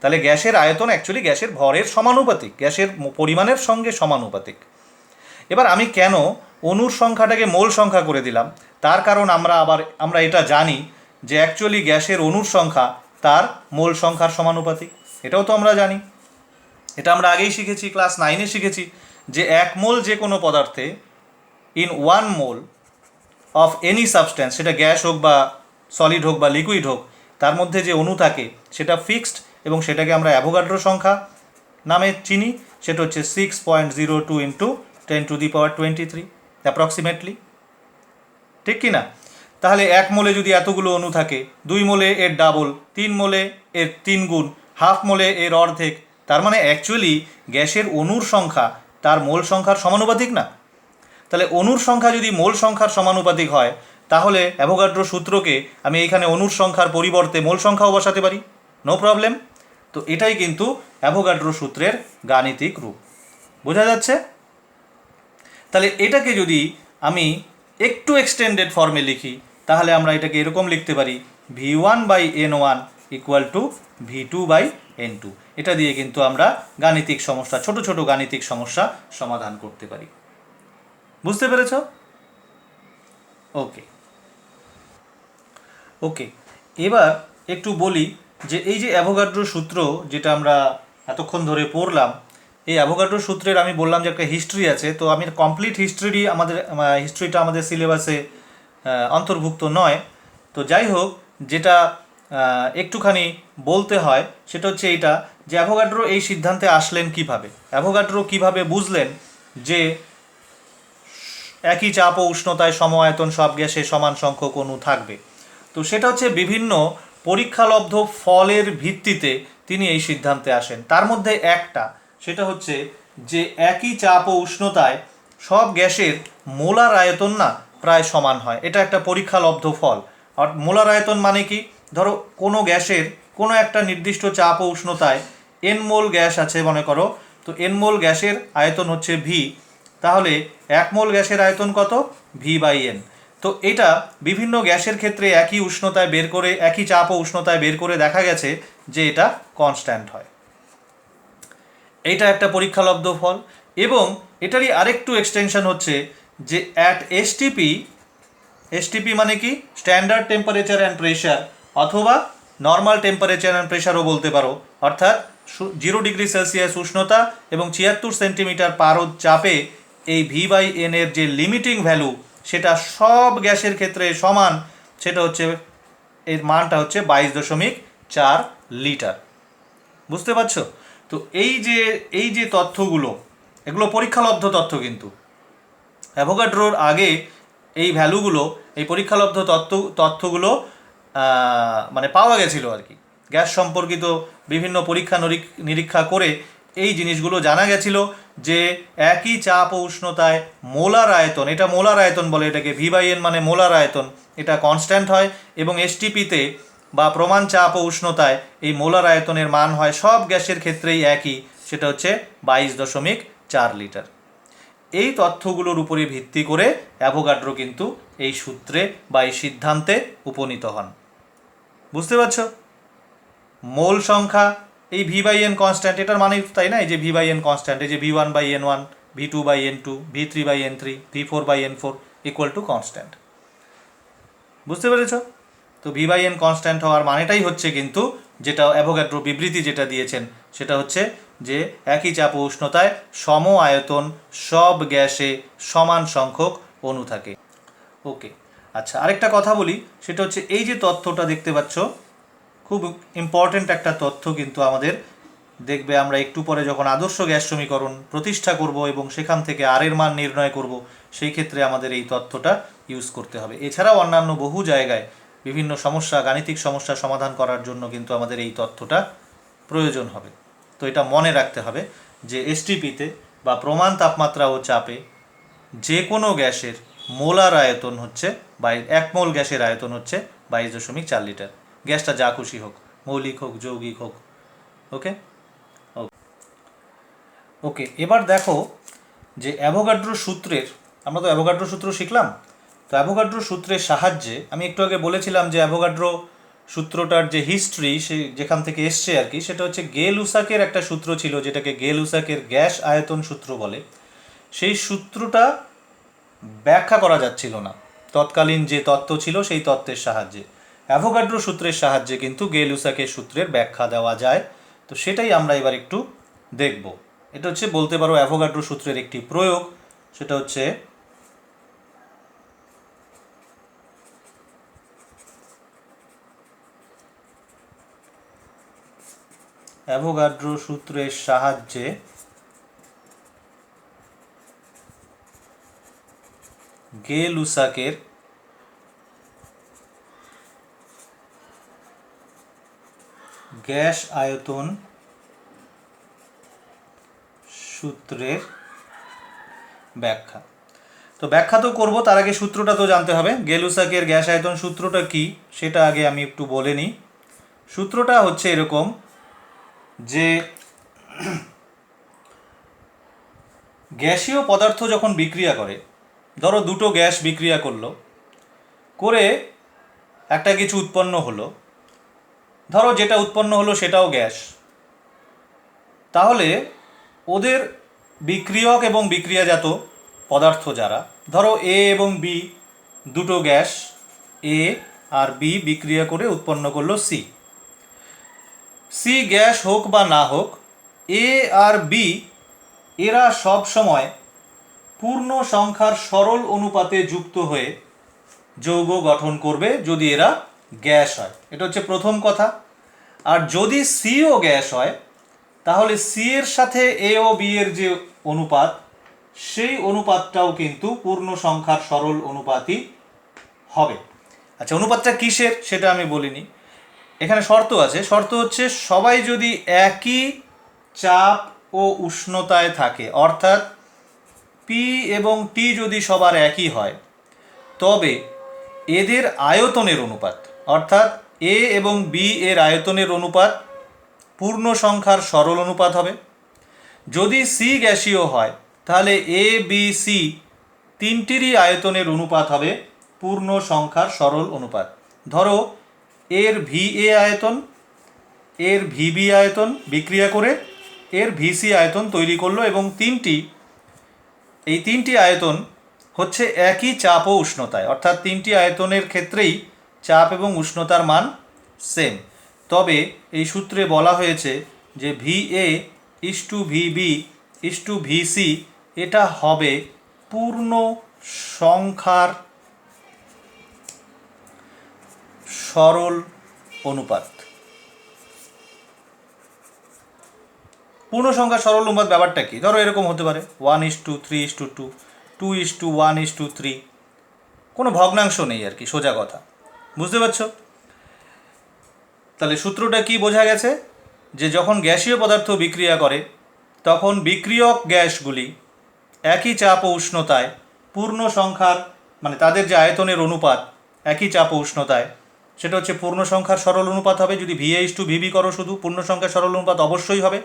তাহলে গ্যাসের আয়তন অ্যাকচুয়ালি গ্যাসের ভরের সমানুপাতিক, গ্যাসের পরিমাণের সঙ্গে সমানুপাতিক। এবার আমি কেন অণুর সংখ্যাটাকে মোল সংখ্যা করে দিলাম, তার কারণ আমরা এটা জানি যে অ্যাকচুয়ালি গ্যাসের অণুর সংখ্যা তার মোল সংখ্যার সমানুপাতিক। এটাও তো আমরা জানি, এটা আমরা আগেই শিখেছি, ক্লাস 9-এ শিখেছি যে 1 মোল যে কোনো পদার্থে, in 1 mole of any substance, সেটা গ্যাস হোক বা সলিড হোক বা লিকুইড হোক, তার মধ্যে যে অণু থাকে সেটা ফিক্সড, এবং সেটাকে আমরা অ্যাভোগাড্রো সংখ্যা নামে চিনি। সেটা হচ্ছে 6.02 ইন্টু 10⁻23 অ্যাপ্রক্সিমেটলি। ঠিক কি না? তাহলে 1 মোলে যদি এতগুলো অণু থাকে, 2 মোলে এর ডাবল, 3 মোলে এর 3 গুণ, হাফ মোলে এর অর্ধেক, তার মানে অ্যাকচুয়ালি গ্যাসের অণুর সংখ্যা তার মোল সংখ্যার সমানুপাতিক না? তাহলে অণুর সংখ্যা যদি মোল সংখ্যার সমানুপাতিক হয় তাহলে অ্যাভোগাড্রো সূত্রকে আমি এইখানে অণুর সংখ্যার পরিবর্তে মোল সংখ্যাও বসাতে পারি, নো প্রবলেম। তো এটাই কিন্তু অ্যাভোগাড্রো সূত্রের গাণিতিক রূপ। বোঝা যাচ্ছে? তাহলে এটাকে যদি আমি একটু এক্সটেন্ডেড ফর্মে লিখি তাহলে আমরা এটাকে এরকম লিখতে পারি, V1/N1 = V2/N2। এটা দিয়ে কিন্তু আমরা গাণিতিক সমস্যা, ছোট ছোট গাণিতিক সমস্যা সমাধান করতে পারি। বুঝতে পেরেছ? ওকে ওকে, এবার একটু বলি যে এই যে অ্যাভোগাড্রো সূত্র যেটা আমরা এতক্ষণ ধরে পড়লাম, এই অ্যাভোগাড্রো সূত্রের আমি বললাম যে একটা হিস্ট্রি আছে। তো আমি কমপ্লিট হিস্ট্রিটা আমাদের সিলেবাসে অন্তর্ভুক্ত নয়। তো যাই হোক, যেটা একটুখানি বলতে হয় সেটা হচ্ছে এইটা, যে অ্যাভোগাড্রো এই সিদ্ধান্তে আসলেন কিভাবে, অ্যাভোগাড্রো কিভাবে বুঝলেন যে একই চাপ ও উষ্ণতায় সম আয়তন সব গ্যাসে সমান সংখ্যক অণু থাকবে। তো সেটা হচ্ছে বিভিন্ন পরীক্ষালব্ধ ফলের ভিত্তিতে তিনি এই সিদ্ধান্তে আসেন। তার মধ্যে একটা, সেটা হচ্ছে যে একই চাপ ও উষ্ণতায় সব গ্যাসের মোলার আয়তন না প্রায় সমান হয়। এটা একটা পরীক্ষালব্ধ ফল। আর মোলার আয়তন মানে কি? ধরো কোনো গ্যাসের কোনো একটা নির্দিষ্ট চাপ ও উষ্ণতায় এন মোল গ্যাস আছে মনে করো, তো এন মোল গ্যাসের আয়তন হচ্ছে ভি, তাহলে 1 মোল গ্যাসের আয়তন কত? V/N। তো এটা বিভিন্ন গ্যাসের ক্ষেত্রে একই উষ্ণতায় বের করে, একই চাপ ও উষ্ণতায় বের করে দেখা গেছে যে এটা কনস্ট্যান্ট হয়। এইটা একটা পরীক্ষালব্ধ ফল। এবং এটারই আরেকটু এক্সটেনশন হচ্ছে যে অ্যাট এসটিপি মানে কি? স্ট্যান্ডার্ড টেম্পারেচার অ্যান্ড প্রেশার, অথবা নর্মাল টেম্পারেচার অ্যান্ড প্রেশারও বলতে পারো, অর্থাৎ 0 ডিগ্রি সেলসিয়াস উষ্ণতা এবং 76 সেন্টিমিটার পারদ চাপে এই V/N এর যে লিমিটিং ভ্যালু সেটা সব গ্যাসের ক্ষেত্রে সমান, সেটা হচ্ছে, এর মানটা হচ্ছে 22.4 লিটার। বুঝতে পারছো? তো এই যে তথ্যগুলো, এগুলো পরীক্ষালব্ধ তথ্য, কিন্তু অ্যাভোগাড্রোর আগে এই ভ্যালুগুলো, এই পরীক্ষালব্ধ তথ্যগুলো মানে পাওয়া গেছিলো আর কি। গ্যাস সম্পর্কিত বিভিন্ন পরীক্ষা নিরীক্ষা করে এই জিনিসগুলো জানা গেছিল যে একই চাপ ও উষ্ণতায় মোলার আয়তন, এটা মোলার আয়তন বলে এটাকে, V/N মানে মোলার আয়তন, এটা কনস্ট্যান্ট হয়। এবং এসটিপিতে বা প্রমাণ চাপ ও উষ্ণতায় এই মোলার আয়তনের মান হয় সব গ্যাসের ক্ষেত্রেই একই, সেটা হচ্ছে 22.4 লিটার। এই তথ্যগুলোর উপরে ভিত্তি করে অ্যাভোগাড্রো কিন্তু এই সূত্রে বা এই সিদ্ধান্তে উপনীত হন। বুঝতে পারছো? মোল সংখ্যা, এই V/N কনস্ট্যান্ট, এটার মানে তাই না, এই যে V/N কনস্ট্যান্ট, এই যে V1/N1, V2/N2, V3/N3, V4/N4 equal to constant. বুঝতে পেরেছ? তো V/N কনস্ট্যান্ট হওয়ার মানেটাই হচ্ছে কিন্তু, যেটা অ্যাভোগাড্রো বিবৃতি যেটা দিয়েছেন সেটা হচ্ছে যে একই চাপ ও উষ্ণতায় সম আয়তন সব গ্যাসে সমান সংখ্যক অণু থাকে। ওকে, আচ্ছা, আরেকটা কথা বলি, সেটা হচ্ছে এই যে তথ্যটা দেখতে পাচ্ছ, খুব ইম্পর্টেন্ট একটা তথ্য কিন্তু আমাদের। দেখবে আমরা একটু পরে যখন আদর্শ গ্যাস সমীকরণ প্রতিষ্ঠা করব এবং সেখান থেকে আর এর মান নির্ণয় করব, সেই ক্ষেত্রে আমাদের এই তথ্যটা ইউজ করতে হবে। এছাড়াও অন্যান্য বহু জায়গায় বিভিন্ন সমস্যা, গাণিতিক সমস্যা সমাধান করার জন্য কিন্তু আমাদের এই তথ্যটা প্রয়োজন হবে। তো এটা মনে রাখতে হবে যে এসটিপিতে বা প্রমাণ তাপমাত্রা ও চাপে যে কোনো গ্যাসের মোলার আয়তন হচ্ছে 1 মোল গ্যাসের আয়তন হচ্ছে 22.4 লিটার। গ্যাসটা যা খুশি হোক, মৌলিক হোক, যৌগিক হোক। ওকে ওকে এবার দেখো যে অ্যাভোগাড্রো সূত্রের, আমরা তো অ্যাভোগাড্রো সূত্র শিখলাম, তো অ্যাভোগাড্রো সূত্রের সাহায্যে আমি একটু আগে বলেছিলাম যে অ্যাভোগাড্রো সূত্রটার যে হিস্ট্রি, সে যেখান থেকে এসছে আর কি, সেটা হচ্ছে গে-লুসাকের একটা সূত্র ছিল, যেটাকে গে-লুসাকের গ্যাস আয়তন সূত্র বলে। সেই সূত্রটা ব্যাখ্যা করা যাচ্ছিল না তৎকালীন যে তত্ত্ব ছিল সেই তত্ত্বের সাহায্যে। অ্যাভোগাড্রো সূত্রের সাহায্যে কিন্তু গে-লুসাকের সূত্রের ব্যাখ্যা দেওয়া যায়। তো সেটাই আমরা এবার একটু দেখব। এটা হচ্ছে বলতে পারো অ্যাভোগাড্রো সূত্রের একটি প্রয়োগ, সেটা হচ্ছে অ্যাভোগাড্রো সূত্রের সাহায্যে গে-লুসাকের গ্যাস আয়তন সূত্রের ব্যাখ্যা। তো ব্যাখ্যা তো করবো, তার আগে সূত্রটা তো জানতে হবে। গে-লুসাকের গ্যাস আয়তন সূত্রটা কি সেটা আগে আমি একটু বলে নিই। সূত্রটা হচ্ছে এরকম যে গ্যাসীয় পদার্থ যখন বিক্রিয়া করে, ধরো দুটো গ্যাস বিক্রিয়া করলো, করে একটা কিছু উৎপন্ন হলো, ধরো যেটা উৎপন্ন হলো সেটাও গ্যাস, তাহলে ওদের বিক্রিয়ক এবং বিক্রিয়াজাত পদার্থ যারা, ধরো এ এবং বি দুটো গ্যাস, এ আর বি বিক্রিয়া করে উৎপন্ন করলো সি। সি গ্যাস হোক বা না হোক, এ আর বি এরা সব সময় পূর্ণ সংখ্যার সরল অনুপাতে যুক্ত হয়ে যৌগ গঠন করবে যদি এরা গ্যাস হয়। এটা হচ্ছে প্রথম কথা। আর যদি সিও গ্যাস হয়, তাহলে সি এর সাথে এ ও বি এর যে অনুপাত, সেই অনুপাতটাও কিন্তু পূর্ণ সংখ্যার সরল অনুপাতই হবে। আচ্ছা, অনুপাতটা কিসের সেটা আমি বলিনি। এখানে শর্ত আছে, শর্ত হচ্ছে সবাই যদি একই চাপ ও উষ্ণতায় থাকে, অর্থাৎ পি এবং টি যদি সবার একই হয়, তবে এদের আয়তনের অনুপাত, অর্থাৎ এ এবং বি এর আয়তনের অনুপাত পূর্ণ সংখ্যার সরল অনুপাত হবে। যদি সি গ্যাসীয় হয় তাহলে এ বি সি তিনটিরই আয়তনের অনুপাত হবে পূর্ণ সংখ্যার সরল অনুপাত। ধরো এর ভি এ আয়তন, এর ভিবি আয়তন বিক্রিয়া করে এর ভিসি আয়তন তৈরি করলো, এবং এই তিনটি আয়তন হচ্ছে একই চাপ ও উষ্ণতায়, অর্থাৎ তিনটি আয়তনের ক্ষেত্রেই চাপ এবং উষ্ণতার মান সেম। তবে এই সূত্রে বলা হয়েছে যে V A is to VB is to VC এটা হবে পূর্ণ সংখ্যার সরল অনুপাত। পূর্ণ সংখ্যার সরল অনুপাত ব্যাপারটা কি? ধরো এরকম হতে পারে 1:3:2, 2:1:3, কোনো ভগ্নাংশ নেই আর কি, সোজা কথা, বুঝতে পারছো? তাহলে সূত্রটা কি বোঝা গেছে? যে যখন গ্যাসীয় পদার্থ বিক্রিয়া করে তখন বিক্রিয়ক গ্যাসগুলি একই চাপ ও উষ্ণতায় পূর্ণ সংখ্যার, মানে তাদের যে আয়তনের অনুপাত একই চাপ ও উষ্ণতায়, সেটা হচ্ছে পূর্ণ সংখ্যার সরল অনুপাত হবে। যদি V A is to VB করো শুধু, পূর্ণ সংখ্যার সরল অনুপাত অবশ্যই হবে।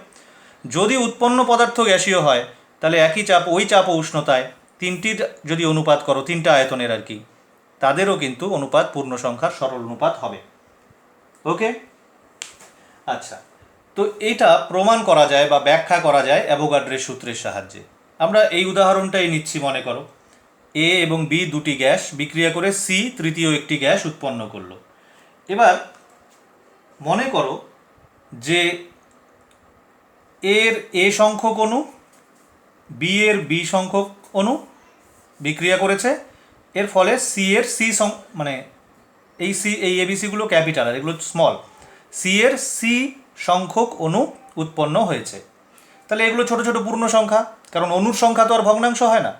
যদি উৎপন্ন পদার্থ গ্যাসীয় হয় তাহলে একই চাপ, ওই চাপ ও উষ্ণতায় তিনটির যদি অনুপাত করো, তিনটা আয়তনের আর কি, তাদেরও কিন্তু অনুপাত পূর্ণ সংখ্যার সরল অনুপাত হবে। ওকে, আচ্ছা, তো এটা প্রমাণ করা যায় বা ব্যাখ্যা করা যায় অ্যাভোগাড্রের সূত্রের সাহায্যে। আমরা এই উদাহরণটাই নিচ্ছি। মনে করো এ এবং বি দুটি গ্যাস বিক্রিয়া করে সি তৃতীয় একটি গ্যাস উৎপন্ন করলো। এবার মনে করো যে এর এ সংখ্যক অণু বি এর বি সংখ্যক অণু বিক্রিয়া করেছে, এর ফলে সি এর সি মানে এই এবিসিগুলো ক্যাপিটাল আর এগুলো স্মল, সি এর সি সংখ্যক অণু উৎপন্ন হয়েছে। তাহলে এগুলো ছোট ছোট পূর্ণ সংখ্যা, কারণ অণুর সংখ্যা তো আর ভগ্নাংশ হয় না।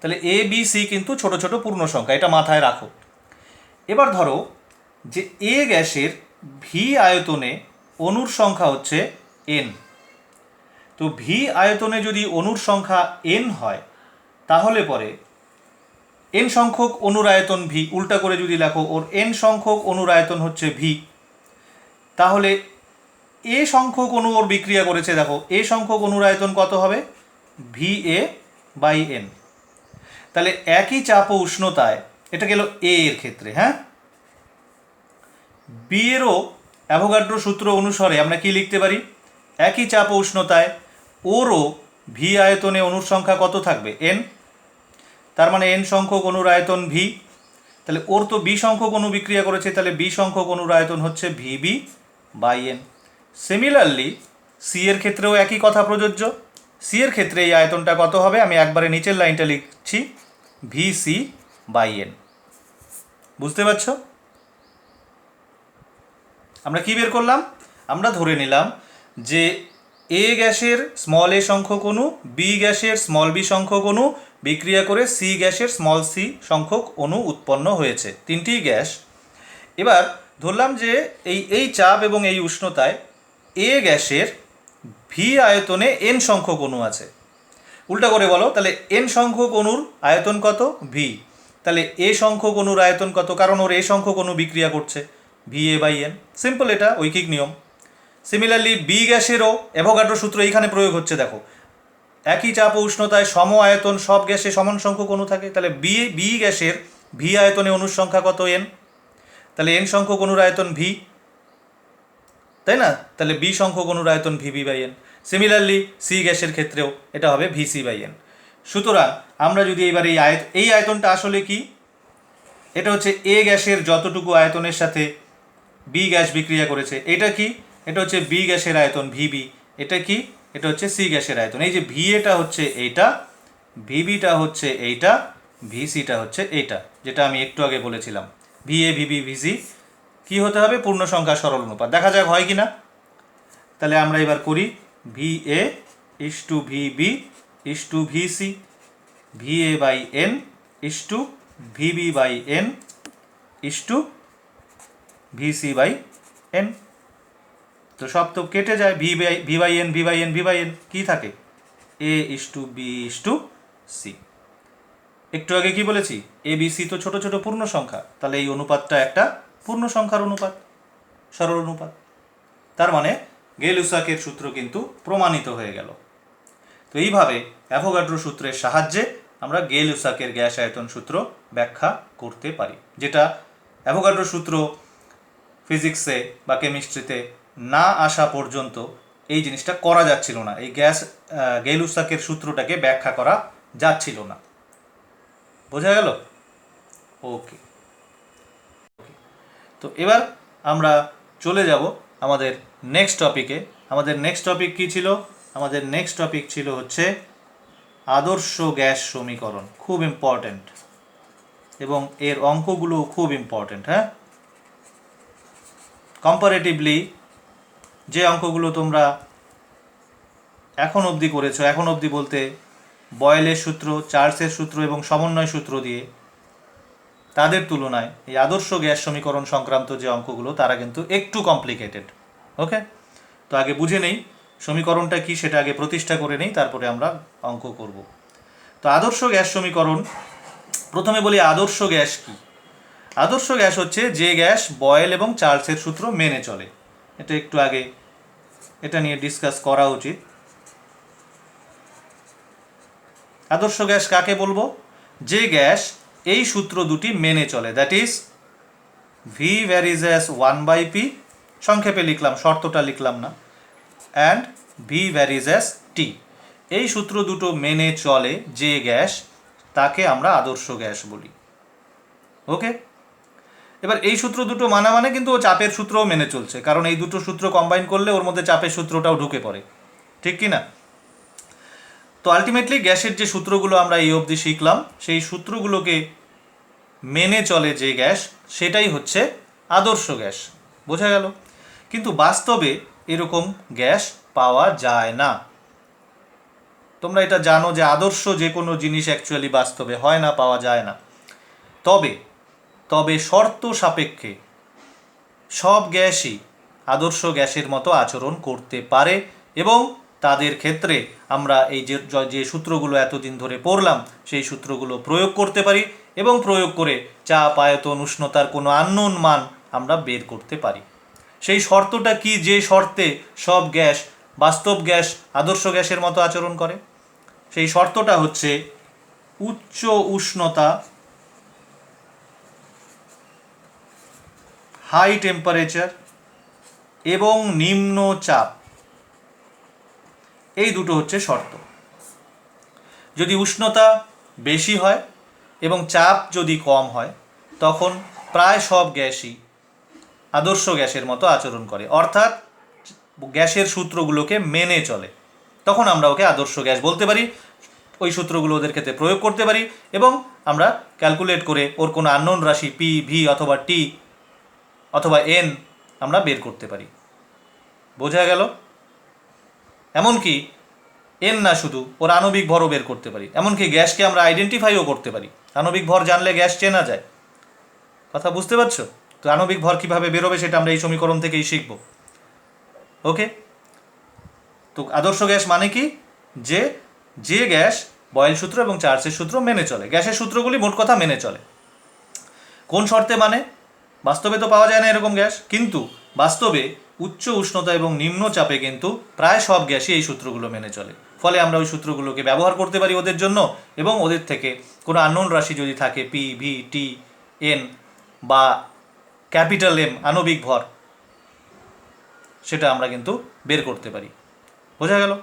তাহলে এ বি সি কিন্তু ছোট ছোট পূর্ণ সংখ্যা, এটা মাথায় রাখো। এবার ধরো যে এ গ্যাসের ভি আয়তনে অণুর সংখ্যা হচ্ছে এন। তো ভি আয়তনে যদি অণুর সংখ্যা এন হয় তাহলে পরে এন সংখ্যক অণুর আয়তন ভি, উল্টা করে যদি লেখো ওর এন সংখ্যক অণুর আয়তন হচ্ছে ভি, তাহলে এ সংখ্যক অণু ওর বিক্রিয়া করেছে, দেখো এ সংখ্যক অণুর আয়তন কত হবে? V A by N. তাহলে একই চাপ ও উষ্ণতায়, এটা গেল এ এর ক্ষেত্রে, হ্যাঁ। বি এরও অ্যাভোগাড্রো সূত্র অনুসারে আমরা কি লিখতে পারি? একই চাপ ও উষ্ণতায় ওরও ভি আয়তনে অণুর সংখ্যা কত থাকবে? এন। তার মানে এন সংখ্যক অণুর আয়তন ভি। তাহলে ওর তো বি সংখ্যক অণু বিক্রিয়া করেছে, তাহলে বি সংখ্যক অণুর আয়তন হচ্ছে VB by N. Similarly C এর ক্ষেত্রেও একই কথা প্রযোজ্য। সি এর ক্ষেত্রে এই আয়তনটা কত হবে? আমি একবারে নিচের লাইনটা লিখছি, ভিসি বাই এন। বুঝতে পারছো? আমরা কি বের করলাম? আমরা ধরে নিলাম যে এ গ্যাসের স্মল এ সংখ্যক অণু বি গ্যাসের স্মল বি সংখ্যক অণু বিক্রিয়া করে সি গ্যাসের স্মল সি সংখ্যক অণু উৎপন্ন হয়েছে, তিনটি গ্যাস। এবার ধরলাম যে এই চাপ এবং এই উষ্ণতায় এ গ্যাসের ভি আয়তনে এন সংখ্যক অণু আছে। উল্টা করে বলো, তাহলে এন সংখ্যক অণুর আয়তন কত? ভি। তাহলে এ সংখ্যক অণুর আয়তন কত? কারণ ওর এ সংখ্যক অণু বিক্রিয়া করছে, V A by N. Simple, এটা ঐকিক নিয়ম। সিমিলারলি বি গ্যাসেরও অ্যাভোগাড্রো সূত্র এইখানে প্রয়োগ হচ্ছে। দেখো একই চাপ ও উষ্ণতায় সম আয়তন সব গ্যাসে সমান সংখ্যক অণু থাকে, তাহলে বি গ্যাসের ভি আয়তনে অণুর সংখ্যা কত? এন। তাহলে এন সংখ্যক অণুর আয়তন ভি, তাই না? তাহলে বি সংখ্যক অণুর আয়তন VB by N. Similarly C গ্যাসের ক্ষেত্রেও এটা হবে ভিসি বাই এন। সুতরাং আমরা যদি এবার এই আয়তনটা আসলে কি, এটা হচ্ছে এ গ্যাসের যতটুকু আয়তনের সাথে বি গ্যাস বিক্রিয়া করেছে, এটা কি? এটা হচ্ছে বি গ্যাসের আয়তন ভিবি। এটা কি? এটা হচ্ছে সি গ্যাসের আয়তন। এই যে ভি এটা হচ্ছে এইটা, ভিবিটা হচ্ছে এইটা, ভিসিটা হচ্ছে এইটা, যেটা আমি একটু আগে বলেছিলাম। ভি এ ভিবি ভিসি কি হতে হবে? পূর্ণ সংখ্যা সরল অনুপাত। দেখা যাক হয় কি না। তাহলে আমরা এবার করি V A is to VB is to V C, V A by N is to V B by N is to V C by N. তো সব তো কেটে যায়, ভি বাই এন কী থাকে, A:B:C। একটু আগে কি বলেছি, ABC তো ছোট ছোট পূর্ণ সংখ্যা, তাহলে এই অনুপাতটা একটা পূর্ণ সংখ্যার অনুপাত, সরল অনুপাত। তার মানে গেল-লুসাকের সূত্র কিন্তু প্রমাণিত হয়ে গেল। তো এইভাবে অ্যাভোগাড্রো সূত্রের সাহায্যে আমরা গেল-লুসাকের গ্যাস আয়তন সূত্র ব্যাখ্যা করতে পারি, যেটা অ্যাভোগাড্রো সূত্র ফিজিক্সে বা কেমিস্ট্রিতে না আসা পর্যন্ত এই জিনিসটা করা যাচ্ছিল না, এই গেল-লুসাকের সূত্রটাকে ব্যাখ্যা করা যাচ্ছিল না। বোঝা গেল? ওকে। তো এবার আমরা চলে যাব আমাদের নেক্সট টপিকে। আমাদের নেক্সট টপিক কী ছিল? আমাদের নেক্সট টপিক ছিল হচ্ছে আদর্শ গ্যাস সমীকরণ। খুব ইম্পর্ট্যান্ট, এবং এর অঙ্কগুলো খুব ইম্পর্ট্যান্ট। হ্যাঁ, কম্পারেটিভলি যে অঙ্কগুলো তোমরা এখন অবধি করেছো, এখন অবধি বলতে বয়েলের সূত্র, চার্লসের সূত্র এবং সমন্বয় সূত্র দিয়ে, তাদের তুলনায় এই আদর্শ গ্যাস সমীকরণ সংক্রান্ত যে অঙ্কগুলো তারা কিন্তু একটু কমপ্লিকেটেড। ওকে, তো আগে বুঝে নেই সমীকরণটা কি, সেটা আগে প্রতিষ্ঠা করে নেই, তারপরে আমরা অঙ্ক করব। তো আদর্শ গ্যাস সমীকরণ, প্রথমে বলি আদর্শ গ্যাস কি। আদর্শ গ্যাস হচ্ছে যে গ্যাস বয়েল এবং চার্লসের সূত্র মেনে চলে। এটা একটু আগে এটা নিয়ে ডিসকাস করা উচিত। আদর্শ গ্যাস কাকে বলবো? যে গ্যাস এই সূত্র দুটি মেনে চলে, that is V varies as 1/p, সংক্ষেপে লিখলাম, শর্তটা লিখলাম না, অ্যান্ড ভি ভ্যারিজ অ্যাজ টি। এই সূত্র দুটো মেনে চলে যে গ্যাস, তাকে আমরা আদর্শ গ্যাস বলি। ওকে, এবার এই সূত্র দুটো মানা মানে কিন্তু ও চাপের সূত্রও মেনে চলছে, কারণ এই দুটো সূত্র কম্বাইন করলে ওর মধ্যে চাপের সূত্রটাও ঢুকে পড়ে, ঠিক কি না? তো আলটিমেটলি গ্যাসের যে সূত্রগুলো আমরা এই অবধি শিখলাম, সেই সূত্রগুলোকে মেনে চলে যে গ্যাস, সেটাই হচ্ছে আদর্শ গ্যাস। বোঝা গেল? কিন্তু বাস্তবে এরকম গ্যাস পাওয়া যায় না। তোমরা এটা জানো যে আদর্শ যে কোনো জিনিস অ্যাকচুয়ালি বাস্তবে হয় না, পাওয়া যায় না। তবে শর্ত সাপেক্ষে সব গ্যাসই আদর্শ গ্যাসের মতো আচরণ করতে পারে, এবং তাদের ক্ষেত্রে আমরা এই যে সূত্রগুলো এতদিন ধরে পড়লাম, সেই সূত্রগুলো প্রয়োগ করতে পারি, এবং প্রয়োগ করে চাপ, আয়তন, উষ্ণতার কোনো আননোন মান আমরা বের করতে পারি। সেই শর্তটা কি, যে শর্তে সব গ্যাস, বাস্তব গ্যাস আদর্শ গ্যাসের মতো আচরণ করে? সেই শর্তটা হচ্ছে উচ্চ উষ্ণতা, হাই টেম্পারেচার, এবং নিম্ন চাপ, এই দুটো হচ্ছে শর্ত। যদি উষ্ণতা বেশি হয় এবং চাপ যদি কম হয়, তখন প্রায় সব গ্যাসই আদর্শ গ্যাসের মতো আচরণ করে, অর্থাৎ গ্যাসের সূত্রগুলোকে মেনে চলে। তখন আমরা ওকে আদর্শ গ্যাস বলতে পারি, ওই সূত্রগুলো ওদের ক্ষেত্রে প্রয়োগ করতে পারি, এবং আমরা ক্যালকুলেট করে ওর কোনো আননোন রাশি পি, ভি অথবা টি অথবা এন আমরা বের করতে পারি। বোঝা গেল? এমনকি এন না, শুধু ওর আণবিক ভরও বের করতে পারি, এমনকি গ্যাসকে আমরা আইডেন্টিফাইও করতে পারি। আণবিক ভর জানলে গ্যাস চেনা যায়। কথা বুঝতে পারছো? তো আণবিক ভর কীভাবে বেরোবে সেটা আমরা এই সমীকরণ থেকেই শিখব। ওকে, তো আদর্শ গ্যাস মানে কি? যে গ্যাস বয়েল সূত্র এবং চার্লসের সূত্র মেনে চলে। গ্যাসের সূত্রগুলি মোট কথা মেনে চলে। কোন শর্তে মানে? বাস্তবে তো পাওয়া যায় না এরকম গ্যাস, কিন্তু বাস্তবে উচ্চ উষ্ণতা এবং নিম্ন চাপে কিন্তু প্রায় সব গ্যাসই এই সূত্রগুলো মেনে চলে। ফলে আমরা ওই সূত্রগুলোকে ব্যবহার করতে পারি ওদের জন্য, এবং ওদের থেকে কোনো আননোন রাশি যদি থাকে, পি, ভি, টি, এন বা ক্যাপিটাল এম আণবিক ভর, সেটা আমরা কিন্তু বের করতে পারি। বোঝা গেল?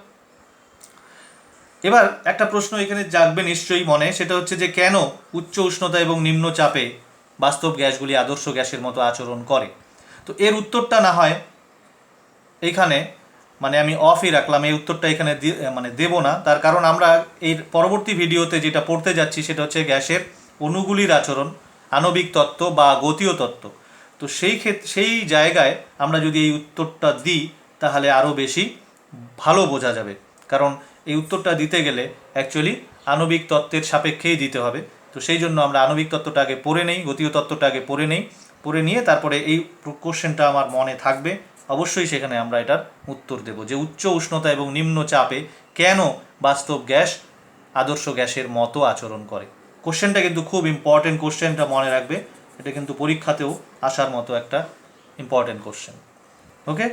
এবার একটা প্রশ্ন এখানে জাগবে নিশ্চয়ই মনে, সেটা হচ্ছে যে কেন উচ্চ উষ্ণতা এবং নিম্ন চাপে বাস্তব গ্যাসগুলি আদর্শ গ্যাসের মতো আচরণ করে? তো এর উত্তরটা না হয় এইখানে আমি অফই রাখলাম, এই উত্তরটা এখানে দেব না। তার কারণ আমরা এর পরবর্তী ভিডিওতে যেটা পড়তে যাচ্ছি সেটা হচ্ছে গ্যাসের অণুগুলির আচরণ, আণবিক তত্ত্ব বা গতীয় তত্ত্ব। তো সেই জায়গায় আমরা যদি এই উত্তরটা দিই তাহলে আরও বেশি ভালো বোঝা যাবে, কারণ এই উত্তরটা দিতে গেলে অ্যাকচুয়ালি আণবিক তত্ত্বের সাপেক্ষেই দিতে হবে। তো সেই জন্য আমরা আণবিক তত্ত্বটা আগে পড়ে নেই, গতীয় তত্ত্বটা আগে পড়ে নেই, পড়ে নিয়ে তারপরে এই কোশ্চেনটা আমার মনে থাকবে, অবশ্যই সেখানে আমরা এটার উত্তর দেব যে উচ্চ উষ্ণতা এবং নিম্ন চাপে কেন বাস্তব গ্যাস আদর্শ গ্যাসের মতো আচরণ করে। কোশ্চেনটা কিন্তু খুব ইম্পর্টেন্ট, কোশ্চেনটা মনে রাখবে, এটা কিন্তু পরীক্ষাতেও আসার মতো একটা ইম্পর্টেন্ট কোশ্চেন। ওকে,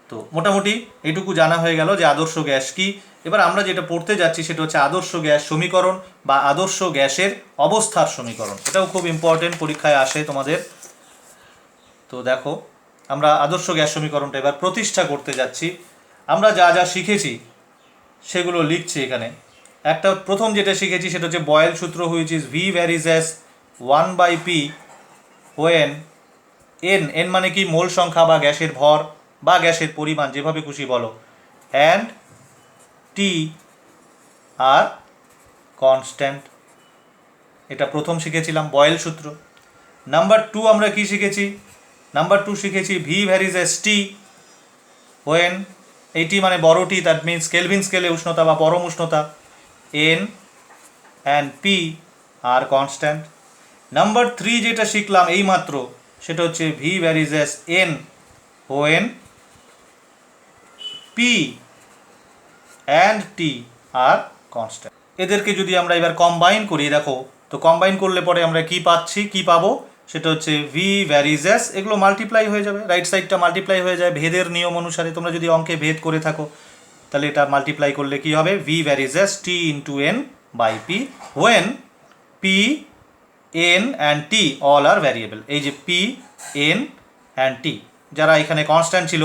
তো মোটামুটি এইটুকু জানা হয়ে গেল যে আদর্শ গ্যাস কি। এবার আমরা যেটা পড়তে যাচ্ছি সেটা হচ্ছে আদর্শ গ্যাস সমীকরণ বা আদর্শ গ্যাসের অবস্থার সমীকরণ। এটাও খুব ইম্পর্টেন্ট, পরীক্ষায় আসে তোমাদের। তো দেখো, আমরা আদর্শ গ্যাস সমীকরণটা এবার প্রতিষ্ঠা করতে যাচ্ছি। আমরা যা যা শিখেছি সেগুলো লিখছি এখানে। একটা প্রথম যেটা শিখেছি সেটা হচ্ছে বয়েল সূত্র, which is V varies as 1/p when N মানে কি মোল সংখ্যা বা গ্যাসের ভর বা গ্যাসের পরিমাণ, যেভাবে খুশি বলো, অ্যান্ড টি আর কনস্ট্যান্ট। এটা প্রথম শিখেছিলাম বয়েল সূত্র। নাম্বার 2 আমরা কি শিখেছি? নাম্বার 2 শিখেছি V varies as T when, এইটি মানে বড় টি, দ্যাট মিনস কেলভিন স্কেলে উষ্ণতা বা পরম উষ্ণতা, N and P are constant. Number 3 যেটা শিখলাম এইমাত্র সেটা হচ্ছে V varies as N when P and T are constant. এদেরকে যদি আমরা এবার কম্বাইন করি, দেখো তো কম্বাইন করলে পরে আমরা কি পাচ্ছি, কি পাবো, সেটা হচ্ছে ভি ভ্যারিজ অ্যাজ, এগুলো মাল্টিপ্লাই হয়ে যাবে, রাইট সাইডটা মাল্টিপ্লাই হয়ে যায় ভেদের নিয়ম অনুসারে। তোমরা যদি অঙ্কে ভেদ করে থাকো তাহলে এটা মাল্টিপ্লাই করলে কি হবে, V varies as T into N by P when P N and T all are variable. এই যে পি এন অ্যান্ড টি যারা এখানে কনস্ট্যান্ট ছিল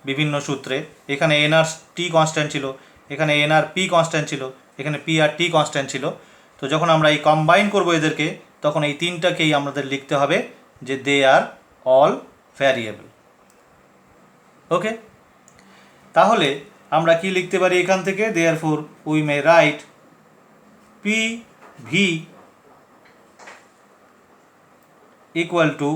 বিভিন্ন সূত্রে, এখানে এন আর টি কনস্ট্যান্ট ছিল, এখানে এন আর পি কনস্ট্যান্ট ছিল, এখানে পি আর টি কনস্ট্যান্ট ছিল। তো যখন আমরা এই কম্বাইন করবো এদেরকে, তখন এই তিনটাকেই আমাদের লিখতে হবে যে দে আর অল ভ্যারিয়েবল। ওকে, তাহলে আমরা কি লিখতে পারি এখান থেকে, therefore we may write P V equal to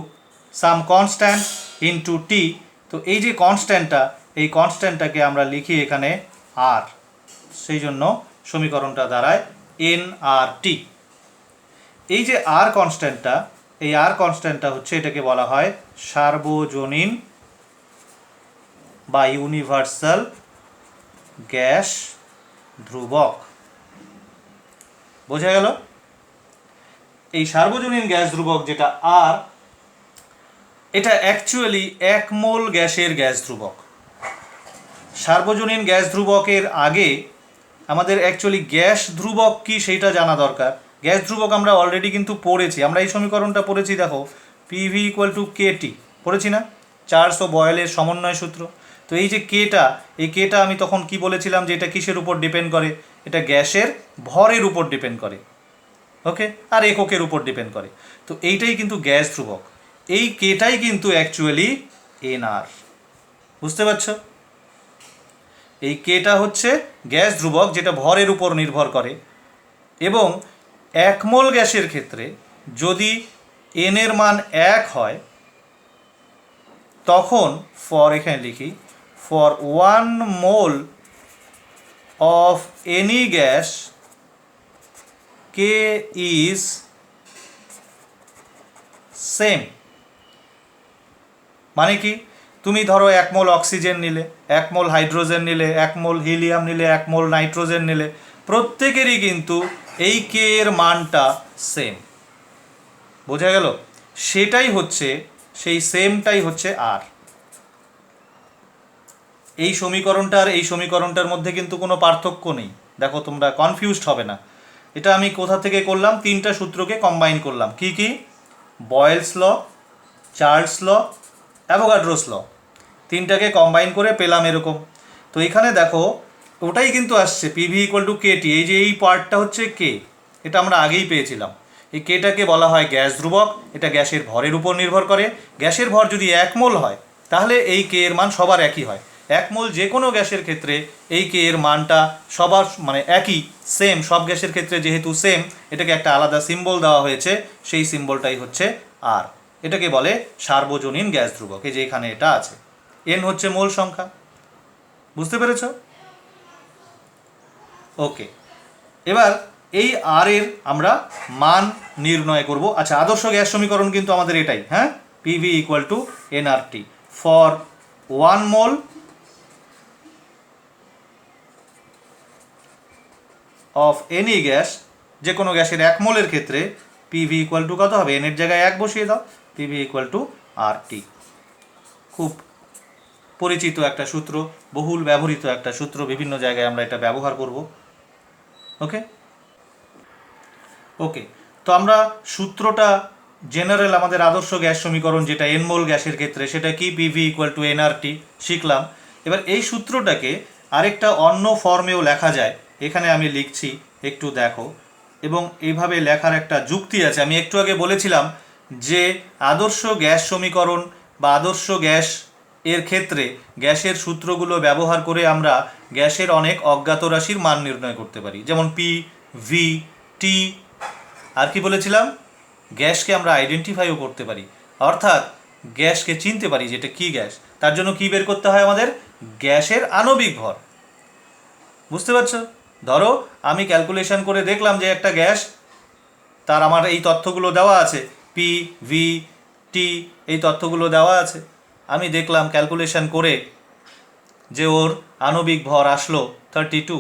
some constant into T. তো এই যে কনস্ট্যান্টটা, এই কনস্ট্যান্টটাকে আমরা লিখি এখানে আর, সেই জন্য সমীকরণটা দাঁড়ায় এন আর টি। এই যে আর কনস্ট্যান্টটা, এই আর কনস্ট্যান্টটা হচ্ছে, এটাকে বলা হয় সার্বজনীন বা ইউনিভার্সাল গ্যাস ধ্রুবক। বোঝা গেল? এই সার্বজনীন গ্যাস ধ্রুবক যেটা আর, এটা অ্যাকচুয়ালি 1 মোল গ্যাসের গ্যাস ধ্রুবক। সার্বজনীন গ্যাস ধ্রুবকের আগে আমাদের অ্যাকচুয়ালি গ্যাস ধ্রুবক কি সেইটা জানা দরকার। গ্যাস ধ্রুবক আমরা অলরেডি কিন্তু পড়েছি, আমরা এই সমীকরণটা পড়েছি, দেখো পিভি ইকুয়াল টু কেটি পড়েছি না, চার্লস ও বয়েলের সমন্বয় সূত্র। তো এই যে কেটা, এই কেটা আমি তখন কি বলেছিলাম যে এটা কিসের উপর ডিপেন্ড করে, এটা গ্যাসের ভরের উপর ডিপেন্ড করে। ওকে, আর এককের উপর ডিপেন্ড করে। তো এইটাই কিন্তু গ্যাস ধ্রুবক, এই কেটাই কিন্তু অ্যাকচুয়ালি এনআর। বুঝতে পারছো? এই কেটা হচ্ছে গ্যাস ধ্রুবক যেটা ভরের উপর নির্ভর করে, এবং 1 মোল গ্যাসের ক্ষেত্রে যদি এন এর মান 1 হয়, তখন এখানে লিখি for 1 mole of any gas K is same. মানে কি, তুমি ধরো 1 মোল অক্সিজেন নিলে, 1 মোল হাইড্রোজেন নিলে, 1 মোল হিলিয়াম নিলে, 1 মোল নাইট্রোজেন নিলে, প্রত্যেকেরই কিন্তু এই কে এর মানটা সেম। বোঝা গেল? সেটাই হচ্ছে, সেই সেমটাই হচ্ছে আর। এই সমীকরণটা আর এই সমীকরণটার মধ্যে কিন্তু কোনো পার্থক্য নেই। দেখো, তোমরা কনফিউজড হবে না। এটা আমি কোথা থেকে করলাম, 3টা সূত্রকে কম্বাইন করলাম। কি কি? বয়েলস ল, চার্লস ল, অ্যাভোগাড্রোস ল, 3টাকে কম্বাইন করে পেলাম এরকম। তো এখানে দেখো ওটাই কিন্তু আসছে পিভি ইকুয়াল টু কেটি। এই যে এই পার্টটা হচ্ছে কে, এটা আমরা আগেই পেয়েছিলাম। এই কেটাকে বলা হয় গ্যাস ধ্রুবক, এটা গ্যাসের ভরের উপর নির্ভর করে। গ্যাসের ভর যদি 1 মোল হয় তাহলে এই কে এর মান সবার একই হয়। 1 মোল যে কোনো গ্যাসের ক্ষেত্রে এই কে এর মানটা সবার মানে একই, সেম। সব গ্যাসের ক্ষেত্রে যেহেতু সেম, এটাকে একটা আলাদা সিম্বল দেওয়া হয়েছে, সেই সিম্বলটাই হচ্ছে আর। এটাকে বলে সার্বজনীন গ্যাস ধ্রুবক। এই যে এখানে এটা আছে, এন হচ্ছে মোল সংখ্যা। বুঝতে পেরেছ? ওকে, এবার এই আর এর আমরা মান নির্ণয় করব। আচ্ছা, আদর্শ গ্যাস সমীকরণ কিন্তু আমাদের এটাই, হ্যাঁ, PV equal to nRT for 1 mole of any gas, যে কোনো গ্যাসের 1 মোলের ক্ষেত্রে পিভি ইকুয়াল টু কত হবে, এনের জায়গায় 1 বসিয়ে দাও, পিভি ইকুয়াল টু আরটি। খুব পরিচিত একটা সূত্র, বহুল ব্যবহৃত একটা সূত্র, বিভিন্ন জায়গায় আমরা এটা ব্যবহার করব। ওকে ওকে তো আমরা সূত্রটা জেনারেল আমাদের আদর্শ গ্যাস সমীকরণ যেটা এন মোল গ্যাসের ক্ষেত্রে সেটা কি, পিভি ইকুয়াল টু এনআরটি শিখলাম। এবার এই সূত্রটাকে আরেকটা অন্য ফর্মেও লেখা যায়, এখানে আমি লিখছি, একটু দেখো। এবং এইভাবে লেখার একটা যুক্তি আছে। আমি একটু আগে বলেছিলাম যে আদর্শ গ্যাস সমীকরণ বা আদর্শ গ্যাস এর ক্ষেত্রে গ্যাসের সূত্রগুলো ব্যবহার করে আমরা গ্যাসের অনেক অজ্ঞাত রাশির মান নির্ণয় করতে পারি, যেমন পি, ভি, টি। আর কি বলেছিলাম, গ্যাসকে আমরা আইডেন্টিফাইও করতে পারি, অর্থাৎ গ্যাসকে চিনতে পারি যে এটা কী গ্যাস। তার জন্য কি বের করতে হয় আমাদের, গ্যাসের আণবিক ভর। বুঝতে পারছো? ধরো আমি ক্যালকুলেশন করে দেখলাম যে একটা গ্যাস, তার আমার এই তথ্যগুলো দেওয়া আছে, পি, ভি, টি, এই তথ্যগুলো দেওয়া আছে। আমি দেখলাম ক্যালকুলেশন করে যে ওর আণবিক ভর আসলো 32,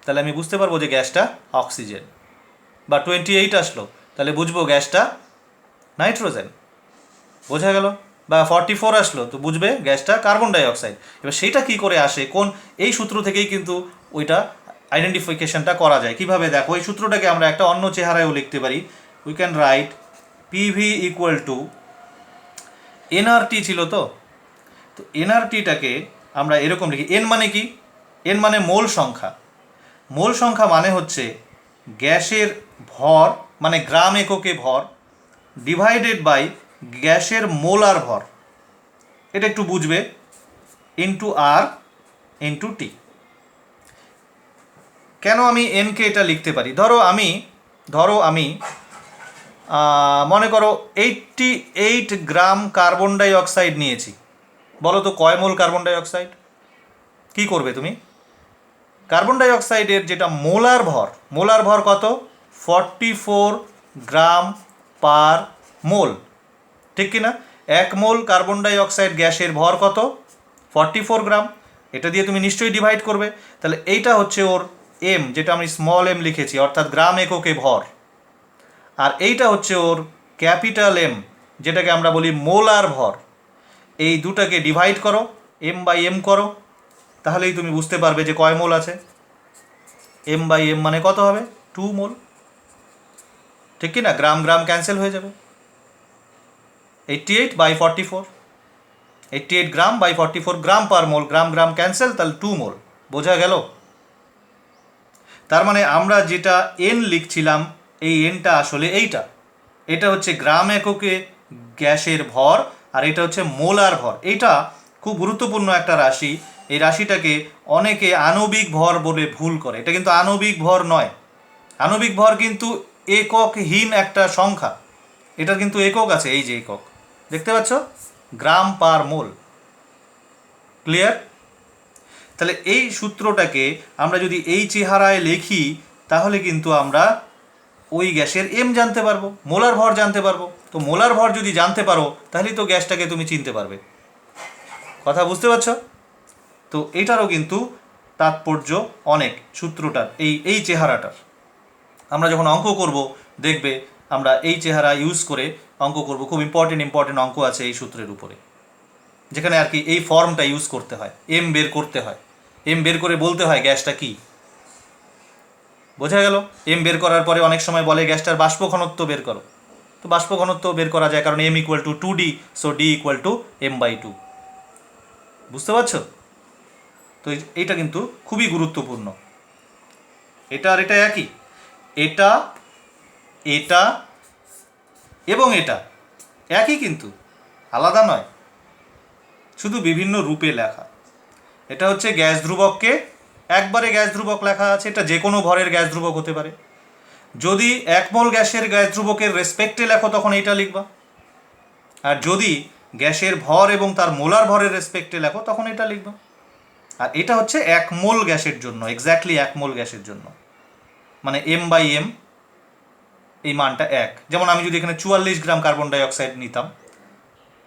তাহলে আমি বুঝতে পারবো যে গ্যাসটা অক্সিজেন। বা 28 আসলো, তাহলে বুঝবো গ্যাসটা নাইট্রোজেন। বোঝা গেল? বা 44 আসলো, তো বুঝবে গ্যাসটা কার্বন ডাইঅক্সাইড। এবার সেইটা কি করে আসে, কোন, এই সূত্র থেকেই কিন্তু ওইটা আইডেন্টিফিকেশনটা করা যায়। কিভাবে দেখো, এই সূত্রটাকে আমরা একটা অন্য চেহারায়ও লিখতে পারি। We can write PV equal to nRT ছিল, তো এনআরটিটাকে আমরা এরকম লিখি। এন মানে কি, এন মানে মোল সংখ্যা। মোল সংখ্যা মানে হচ্ছে গ্যাসের ভর, মানে গ্রাম এককে ভর, ডিভাইডেড বাই গ্যাসের মোলার ভর, এটা একটু বুঝবে, ইন্টু আর ইন্টু টি। কেন আমি এনকে এটা লিখতে পারি, ধরো আমি মনে করো 88 গ্রাম কার্বন ডাই অক্সাইড নিয়েছি। বলো তো কয় মোল কার্বন ডাই অক্সাইড? কী করবে তুমি, কার্বন ডাই অক্সাইডের যেটা মোলার ভর কত, 44 গ্রাম পার মোল, ঠিক কি না? 1 মোল কার্বন ডাই অক্সাইড গ্যাসের ভর কত, 44 গ্রাম। এটা দিয়ে তুমি নিশ্চয়ই ডিভাইড করবে। তাহলে এইটা হচ্ছে ওর এম, যেটা আমি স্মল এম লিখেছি, অর্থাৎ গ্রাম এককে ভর। আর এইটা হচ্ছে ওর ক্যাপিটাল এম, যেটাকে আমরা বলি মোলার ভর। এই দুটাকে ডিভাইড করো, এম বাই এম করো, তাহলেই তুমি বুঝতে পারবে যে কয় মোল আছে। এম বাই এম মানে কত হবে, 2 মোল, ঠিক কি না? গ্রাম গ্রাম ক্যান্সেল হয়ে যাবে। 88 by 44, 88 gram by 44 gram per mole, gram gram cancel, তাহলে 2 মোল। বোঝা গেল? তার মানে আমরা যেটা এন লিখছিলাম, এই এনটা আসলে এটা হচ্ছে গ্রাম এককে গ্যাসের ভর, আর এটা হচ্ছে মোলার ভর। এটা খুব গুরুত্বপূর্ণ একটা রাশি। এই রাশিটাকে অনেকে আণবিক ভর বলে ভুল করে। এটা কিন্তু আণবিক ভর নয়। আণবিক ভর কিন্তু এককহীন একটা সংখ্যা। এটা কিন্তু একক আছে, এই যে একক দেখতে পাচ্ছ, গ্রাম পার মোল। ক্লিয়ার? তাহলে এই সূত্রটাকে আমরা যদি এই চেহারায় লিখি, তাহলে কিন্তু আমরা ওই গ্যাসের এম জানতে পারবো, মোলার ভর জানতে পারবো। তো মোলার ভর যদি জানতে পারো, তাহলেই তো গ্যাসটাকে তুমি চিনতে পারবে। কথা বুঝতে পারছো? তো এটারও কিন্তু তাৎপর্য অনেক, সূত্রটার এই চেহারাটার। আমরা যখন অঙ্ক করব, দেখবে আমরা এই চেহারা ইউজ করে অঙ্ক করব। খুব ইম্পর্টেন্ট অঙ্ক আছে এই সূত্রের উপরে, যেখানে আর কি এই ফর্মটা ইউজ করতে হয়, এম বের করতে হয়, এম বের করে বলতে হয় গ্যাসটা কি। বোঝা গেল? এম বের করার পরে অনেক সময় বলে গ্যাসটার বাষ্প ঘনত্ব বের করো, তো বাষ্প ঘনত্ব বের করা যায়, কারণ M equal to 2D, so D equal to m/2। বুঝতে পারছো? তো এইটা কিন্তু খুবই গুরুত্বপূর্ণ। এটা আর এটা একই, এটা এটা এবং এটা একই, কিন্তু আলাদা নয়, শুধু বিভিন্ন রূপে লেখা। এটা হচ্ছে গ্যাস ধ্রুবককে একবারে গ্যাস ধ্রুবক লেখা আছে, এটা যে কোনো ভরের গ্যাস ধ্রুবক হতে পারে। যদি 1 মোল গ্যাসের গ্যাস ধ্রুবকের রেসপেক্টে লেখো, তখন এইটা লিখবা। আর যদি গ্যাসের ভর এবং তার মোলার ভরের রেসপেক্টে লেখো, তখন এটা লিখবা। আর এটা হচ্ছে 1 মোল গ্যাসের জন্য, এক্স্যাক্টলি 1 মোল গ্যাসের জন্য। মানে m/m, এই মানটা 1। যেমন আমি যদি এখানে 44 গ্রাম কার্বন ডাইঅক্সাইড নিতাম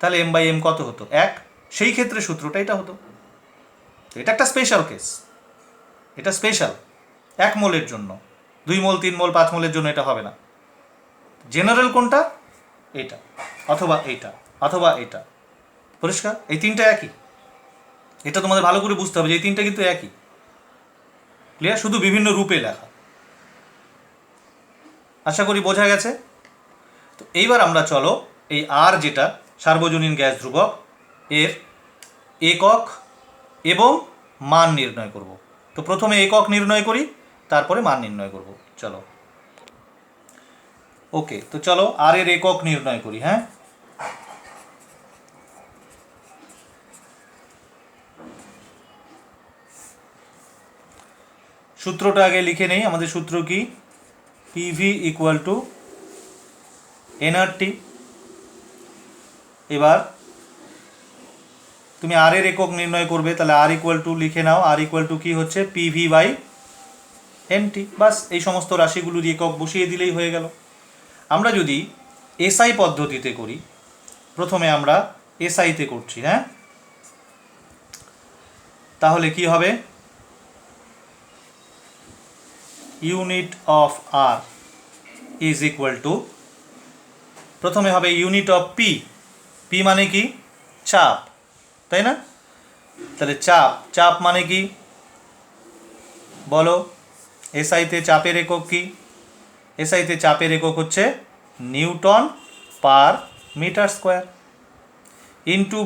তাহলে m/m কত হতো? 1। সেই ক্ষেত্রে সূত্রটা এটা হতো। এটা একটা স্পেশাল কেস, এটা স্পেশাল 1 মোলের জন্য। 2 মোল, 3 মোল, 5 মোলের জন্য এটা হবে না। জেনারেল কোনটা? এটা, অথবা এটা, অথবা এটা। পরিষ্কার? এই তিনটা একই। এটা তোমাদের ভালো করে বুঝতে হবে যে এই তিনটা কিন্তু একই। ক্লিয়ার? শুধু বিভিন্ন রূপে লেখা। আশা করি বোঝা গেছে। তো এইবার আমরা চলো এই আর যেটা সার্বজনীন গ্যাস ধ্রুবক, এর একক এবং মান নির্ণয় করব। তো প্রথমে একক নির্ণয় করি, তারপরে মান নির্ণয় করব। চলো, ওকে। তো চলো আর এর একক নির্ণয় করি। হ্যাঁ, সূত্রটা আগে লিখে নেই। আমাদের সূত্র কি? PV equal to nRT. এবার তুমি আর এর একক নির্ণয় করবে, তাহলে আর ইকুয়াল টু লিখে নাও। আর ইকুয়াল টু কি হচ্ছে? PV by N T. বাস, এই সমস্ত রাশিগুলোর একক বসিয়ে দিলেই হয়ে গেল। আমরা যদি এসআই পদ্ধতিতে করি, প্রথমে আমরা এসআইতে করছি। হ্যাঁ, তাহলে কি হবে? Unit of R is equal to, প্রথমে হবে ইউনিট অফ পি। পি মানে কি? চাপ, তাই না? তাহলে চাপ মানে কি বলো? এসআইতে চাপের একক কি? এসআইতে চাপের একক হচ্ছে newton per metre square, into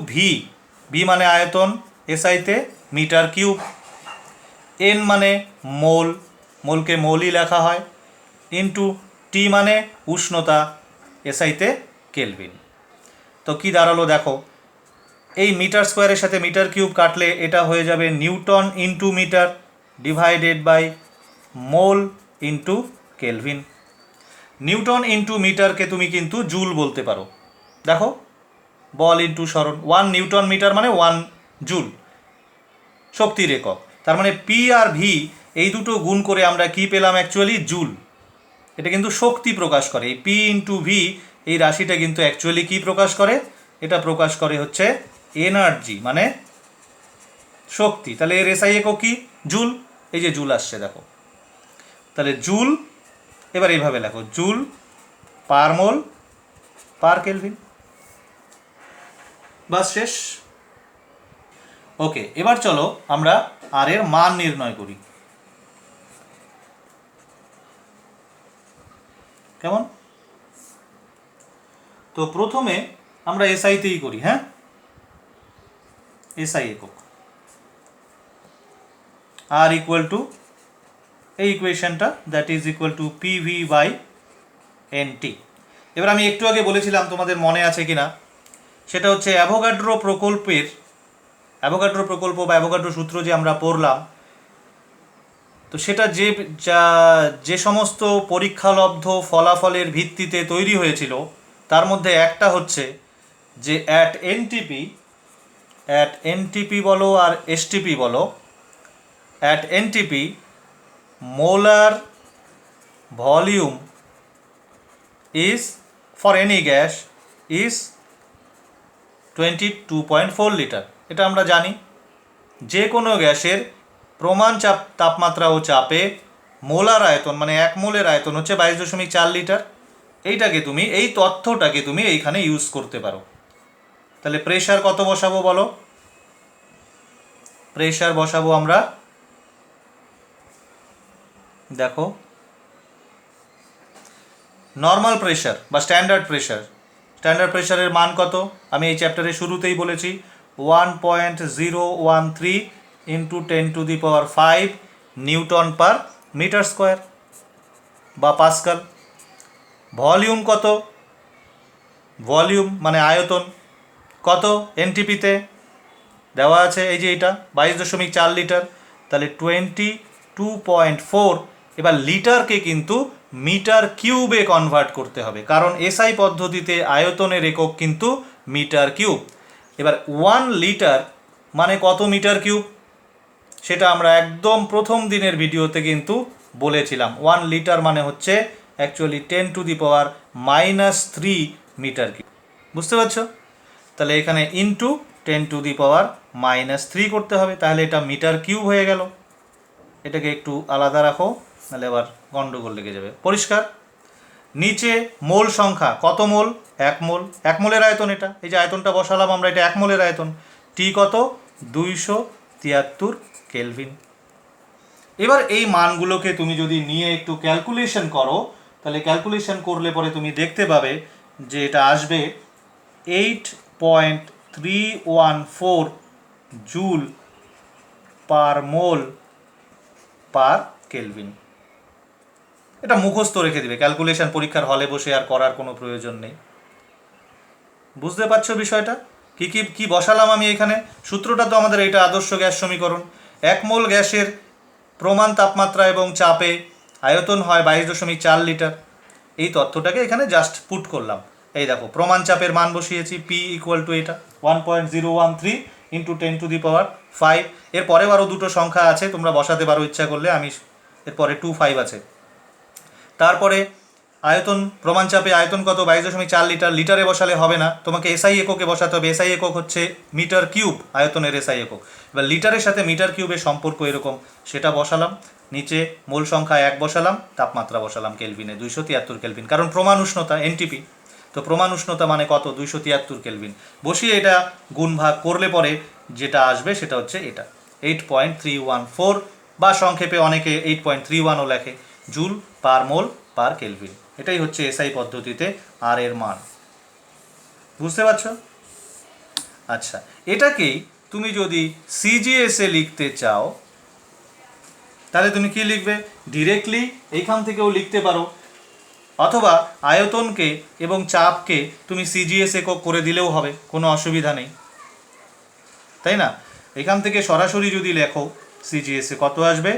V মানে আয়তন, এসআইতে মিটার কিউব। এন মানে মোল, মোলকে মোলই লেখা হয়, ইন্টু টি মানে উষ্ণতা, এসআইতে কেলভিন। তো কি দাঁড়ালো দেখো, এই মিটার স্কোয়ারের সাথে মিটার কিউব কাটলে এটা হয়ে যাবে newton into metre divided by mole into kelvin. Newton into মিটারকে তুমি কিন্তু জুল বলতে পারো। দেখো, বল ইন্টু সরণ, 1 নিউটন মিটার মানে 1 জুল, শক্তির একক। তার মানে পি আর ভি এই দুটো গুণ করে আমরা কি পেলাম? Actually joule. এটা কিন্তু শক্তি প্রকাশ করে। এই পি ইন্টু ভি এই রাশিটা কিন্তু অ্যাকচুয়ালি কি প্রকাশ করে? এটা প্রকাশ করে হচ্ছে এনার্জি, মানে শক্তি। তাহলে এর এসআই একক কি? জুল। এই যে জুল আসছে দেখো, তাহলে জুল। এবার এইভাবে লেখো, joule per mole per kelvin. বাস, শেষ। ওকে, এবার চলো আমরা আর এর মান নির্ণয় করি। কেমন? তো প্রথমে আমরা এসআইতেই করি। হ্যাঁ, এসআই একক আর ইকুয়াল টু এই ইকুয়েশনটা, that is equal to PV by NT. এবার আমি একটু আগে বলেছিলাম, তোমাদের মনে আছে কিনা, সেটা হচ্ছে অ্যাভোগাড্রো প্রকল্প বা অ্যাভোগাড্রো সূত্র যে আমরা পড়লাম, তো সেটা যে সমস্ত পরীক্ষালব্ধ ফলাফলের ভিত্তিতে তৈরি হয়েছিল, তার মধ্যে একটা হচ্ছে যে অ্যাট এনটিপি বলো আর এসটিপি বলো, at NTP molar volume is for any gas is 22.4 litre. এটা আমরা জানি। যে কোনো গ্যাসের প্রমাণ তাপমাত্রা ও চাপে মোলার আয়তন মানে 1 মোলের আয়তন হচ্ছে 22.4 লিটার। এই তথ্যটাকে তুমি এইখানে ইউজ করতে পারো। তাহলে প্রেশার কত বসাবো বলো? প্রেশার বসাবো আমরা, দেখো, নর্মাল প্রেশার বা স্ট্যান্ডার্ড প্রেশারের মান কত? আমি এই চ্যাপ্টারের শুরুতেই বলেছি, 1.013 into 10⁵ newton per metre square বা পাস্কাল। ভলিউম কত? ভলিউম মানে আয়তন কত? এনটিপিতে দেওয়া আছে, এই যে এটা 22.4 লিটার। তাহলে 22.4। এবার লিটারকে কিন্তু মিটার কিউবে কনভার্ট করতে হবে, কারণ এসআই পদ্ধতিতে আয়তনের একক কিন্তু মিটার কিউব। এবার 1 লিটার মানে কত মিটার কিউব, সেটা আমরা একদম প্রথম দিনের ভিডিওতে কিন্তু বলেছিলাম 1 লিটার মানে হচ্ছে অ্যাকচুয়ালি 10⁻³ মিটার কিউব। বুঝতে পারছো? তাহলে এখানে ইন্টু 10⁻³ করতে হবে, তাহলে এটা মিটার কিউব হয়ে গেল। এটাকে একটু আলাদা রাখো, নাহলে আবার গন্ডগোল লেগে যাবে। পরিষ্কার? নিচে মোল সংখ্যা কত মোল? 1 মোল। 1 মোলের আয়তন এটা, এই যে আয়তনটা বসালাম আমরা, এটা 1 মোলের আয়তন। টি কত? 273 কেলভিন। এবার এই মানগুলোকে তুমি যদি নিয়ে একটু ক্যালকুলেশন করো, তাহলে ক্যালকুলেশন করলে পরে তুমি দেখতে পাবে যে এটা আসবে 8.314 joule per mole per kelvin. এটা মুখস্থ রেখে দিবে, ক্যালকুলেশন পরীক্ষার হলে বসে আর করার কোনো প্রয়োজন নেই। বুঝতে পারছো বিষয়টা? কি কি কি বসালাম আমি এখানে? সূত্রটা তো আমাদের এটা আদর্শ গ্যাস সমীকরণ। 1 মোল গ্যাসের প্রমাণ তাপমাত্রা এবং চাপে আয়তন হয় 22.4 লিটার। এই তথ্যটাকে এখানে জাস্ট পুট করলাম। এই দেখো, প্রমাণ চাপের মান বসিয়েছি, পি ইকুয়াল টু এটা 1.013 ইন্টু 10⁵। এরপরেও আরও দুটো সংখ্যা আছে, তোমরা বসাতে পারো ইচ্ছা করলে। আমি এরপরে 25 আছে। তারপরে আয়তন, প্রমাণ চাপে আয়তন কত? 22.4 লিটার। লিটারে বসালে হবে না, তোমাকে এসআই এককে বসাতে হবে। এসআই একক হচ্ছে মিটার কিউব, আয়তনের এসআই একক। এবার লিটারের সাথে মিটার কিউবের সম্পর্ক এরকম, সেটা বসালাম। নিচে মোল সংখ্যা 1 বসালাম, তাপমাত্রা বসালাম কেলভিনে 273 কেলভিন, কারণ প্রমাণ উষ্ণতা এনটিপি। তো প্রমাণ উষ্ণতা মানে কত? 273 কেলভিন। বসিয়ে এটা গুণ ভাগ করলে পরে যেটা আসবে সেটা হচ্ছে এটা 8.314, বা সংক্ষেপে অনেকে 8.31ও লেখে, joule per mole per kelvin. এটাই হচ্ছে এসআই পদ্ধতিতে আর এর মান। বুঝতে পারছো? আচ্ছা, এটাকেই তুমি যদি সিজিএসে লিখতে চাও, তাহলে তুমি কি লিখবে? ডিরেক্টলি এইখান থেকেও লিখতে পারো, অথবা আয়তনকে এবং চাপকে তুমি সিজিএস একক করে দিলেও হবে, কোনো অসুবিধা নেই, তাই না? এখান থেকে সরাসরি যদি লেখো সিজিএসে কত আসবে?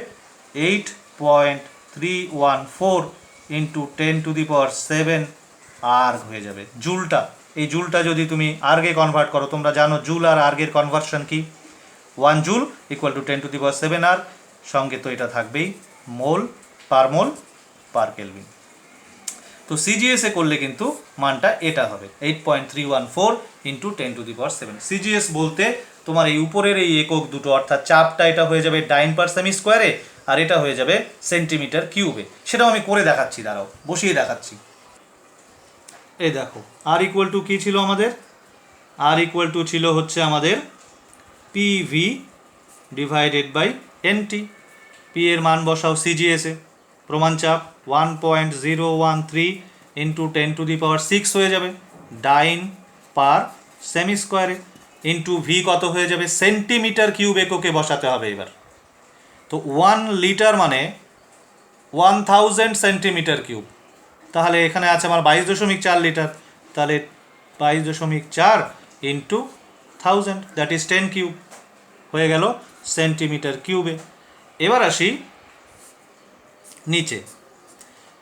8.314 ইন্টু 10⁻7 আর্গ হয়ে যাবে। জুলটা, এই জুলটা যদি তুমি আর্গে কনভার্ট করো, তোমরা জানো জুল আর আর্গের কনভার্সন কি? 1 জুল ইকুয়াল টু 10⁻7 আর্গ, সঙ্গে তো এটা থাকবেই মোল পার কেলভিন। তো সিজিএসে করলে কিন্তু মানটা এটা হবে 8.314 ইন্টু 10⁻7। সিজিএস বলতে তোমার এই উপরের এই একক দুটো, অর্থাৎ চাপটা এটা হয়ে যাবে ডাইন পার সেমি স্কোয়ারে, আর এটা হয়ে যাবে সেন্টিমিটার কিউবে। সেটাও আমি করে দেখাচ্ছি, দাঁড়াও বসিয়ে দেখাচ্ছি। এই দেখো, আর ইকুয়াল টু কী ছিল আমাদের? আর ইকুয়াল টু ছিল হচ্ছে আমাদের PV divided by N T. P এর মান বসাও সিজিএসে, প্রমাণ চাপ 1.013 ইন্টু 10⁶ হয়ে যাবে ডাইন পার সেমি স্কোয়ারে, ইন্টু ভি কত হয়ে যাবে? সেন্টিমিটার কিউব এককে বসাতে হবে এবার। তো 1 লিটার মানে 1000 সেন্টিমিটার কিউব। তাহলে এখানে আছে আমার 22.4 লিটার, তাহলে 22.4 ইন্টু 1000, দ্যাট ইজ 10 কিউব হয়ে গেল সেন্টিমিটার কিউবে। এবার আসি নিচে।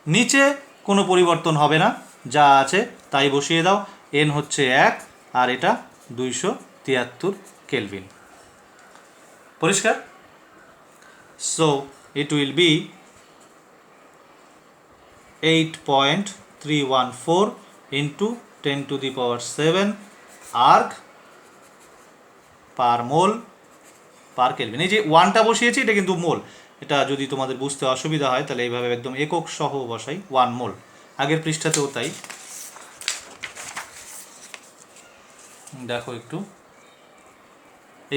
নিচে কোনো পরিবর্তন হবে না, যা আছে তাই বসিয়ে দাও। এন হচ্ছে 1 আর এটা 273 কেলভিন। পরিষ্কার? So it will be 8.314 into 10⁻7 erg per mole per kelvin. এই যে 1টা বসিয়েছি, এটা কিন্তু মোল। এটা যদি তোমাদের বুঝতে অসুবিধা হয় তাহলে এইভাবে একদম একক সহ বসাই, 1 মোল। আগের পৃষ্ঠাতেও তাই, দেখো একটু।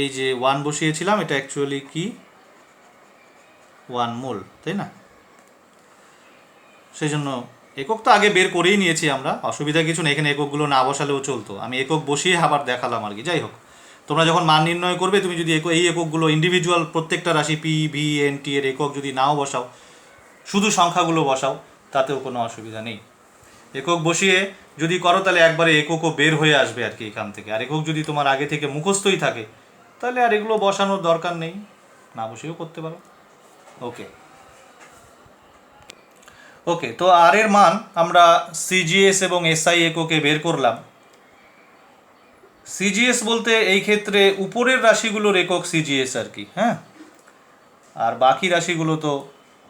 এই যে 1 বসিয়েছিলাম, এটা অ্যাকচুয়ালি কি 1 মোল, তাই না? সেই জন্য একক তো আগে বের করেই নিয়েছি আমরা, অসুবিধা কিছু নেই। এখানে এককগুলো না বসালেও চলতো, আমি একক বসিয়ে আবার দেখালাম আর কি। যাই হোক, তোমরা যখন মান নির্ণয় করবে, তুমি যদি এই এককগুলো ইন্ডিভিজুয়াল প্রত্যেকটা রাশি পি ভি এন টি এর একক যদি নাও বসাও, শুধু সংখ্যাগুলো বসাও, তাতেও কোনো অসুবিধা নেই। একক বসিয়ে যদি করো তাহলে একবারে এককও বের হয়ে আসবে আর কি এখান থেকে। আর একক যদি তোমার আগে থেকে মুখস্থই থাকে, তাহলে আর এগুলো বসানোর দরকার নেই, না বসেও করতে পারো। ওকে ওকে, তো আর এর মান আমরা সিজিএস এবং এসআই এককে বের করলাম। সিজিএস বলতে এই ক্ষেত্রে উপরের রাশিগুলোর একক সিজিএস আর কি, হ্যাঁ। আর বাকি রাশিগুলো তো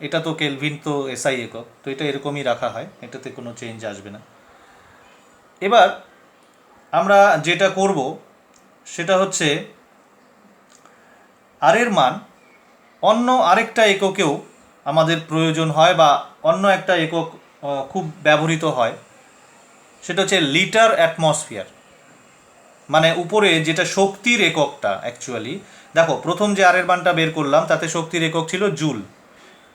এটা তো কেলভিন তো এসআই একক, তো এটা এরকমই রাখা হয়, এটাতে কোনো চেঞ্জ আসবে না। এবার আমরা যেটা করব সেটা হচ্ছে আর এর মান অন্য আরেকটা এককেও আমাদের প্রয়োজন হয় বা অন্য একটা একক খুব ব্যবহৃত হয়, সেটা হচ্ছে লিটার অ্যাটমসফিয়ার। মানে উপরে যেটা শক্তির এককটা অ্যাকচুয়ালি, দেখো প্রথম যে আর এর মানটা বের করলাম তাতে শক্তির একক ছিল জুল,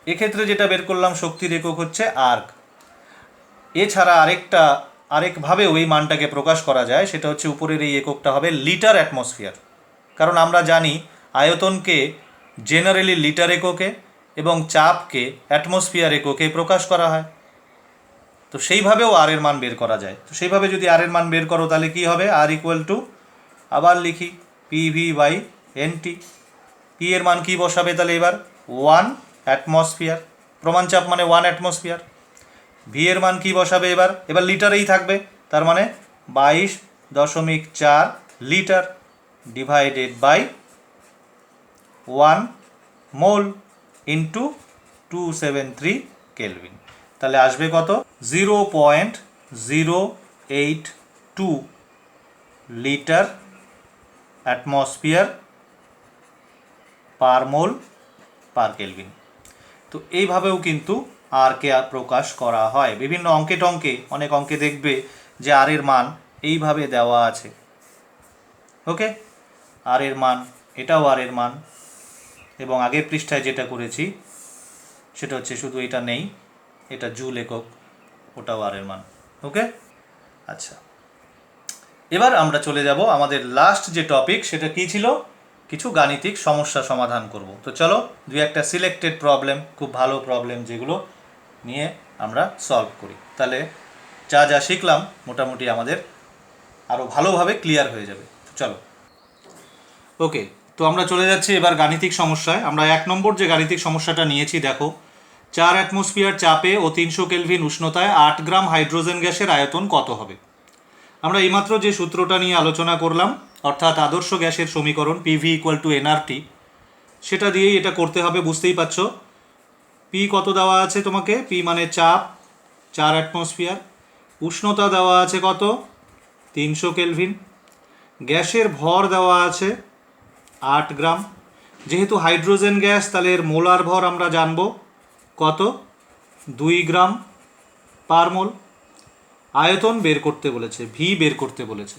এক্ষেত্রে যেটা বের করলাম শক্তির একক হচ্ছে আর্ক। এছাড়া আরেকভাবে ওই মানটাকে প্রকাশ করা যায়, সেটা হচ্ছে উপরের এই এককটা হবে লিটার অ্যাটমসফিয়ার। কারণ আমরা জানি আয়তনকে জেনারেলি লিটার এককে এবং চাপকে অ্যাটমসফিয়ার এককে প্রকাশ করা হয়, তো সেইভাবেও আর এর মান বের করা যায়। তো সেইভাবে যদি আর এর মান বের করো তাহলে কি হবে, আর ইকুয়াল টু, আবার লিখি পিভি বাই এনটি। পি এর মান কি বসাবে তাহলে এবার 1 অ্যাটমসফিয়ার, প্রমাণ চাপ মানে 1 অ্যাটমসফিয়ার। ভি এর মান কি বসাবে এবার লিটারেই থাকবে, তার মানে 22.4 litre divided by 1 mole into 273 kelvin. তাহলে আসবে কত, 0.082 litre atmosphere per mole per kelvin. তো এইভাবেও কিন্তু আরকে প্রকাশ করা হয় বিভিন্ন অঙ্কে টঙ্কে, অনেক অঙ্কে দেখবে যে আর এর মান এইভাবে দেওয়া আছে। ওকে, আর এর মান, এটাও আর এর মান, এবং আগের পৃষ্ঠায় যেটা করেছি সেটা হচ্ছে শুধু এটা নেই, এটা জুল একক, ওটাও আর এর মান। ওকে, আচ্ছা, এবার আমরা চলে যাব আমাদের লাস্ট যে টপিক, সেটা কি ছিল, কিছু গাণিতিক সমস্যা সমাধান করব। তো চলো দুই একটা সিলেক্টেড প্রবলেম, খুব ভালো প্রবলেম যেগুলো নিয়ে আমরা সলভ করি, তাহলে যা যা শিখলাম মোটামুটি আমাদের আরও ভালোভাবে ক্লিয়ার হয়ে যাবে। চলো, ওকে, তো আমরা চলে যাচ্ছি এবার গাণিতিক সমস্যায়। আমরা 1 নম্বর যে গাণিতিক সমস্যাটা নিয়েছি, দেখো 4 অ্যাটমসফিয়ার চাপে ও 300 কেলভিন উষ্ণতায় 8 গ্রাম হাইড্রোজেন গ্যাসের আয়তন কত হবে। আমরা এইমাত্র যে সূত্রটা নিয়ে আলোচনা করলাম, অর্থাৎ আদর্শ গ্যাসের সমীকরণ পিভি ইকুয়াল টু এনআরটি, সেটা দিয়েই এটা করতে হবে, বুঝতেই পারছো। পি কত দেওয়া আছে তোমাকে, পি মানে চাপ 4 অ্যাটমসফিয়ার, উষ্ণতা দেওয়া আছে কত 300 কেলভিন, গ্যাসের ভর দেওয়া আছে 8 গ্রাম। যেহেতু হাইড্রোজেন গ্যাস তাহলে এর মোলার ভর আমরা জানব কত, 2 গ্রাম পার মোল। আয়তন বের করতে বলেছে, ভি বের করতে বলেছে,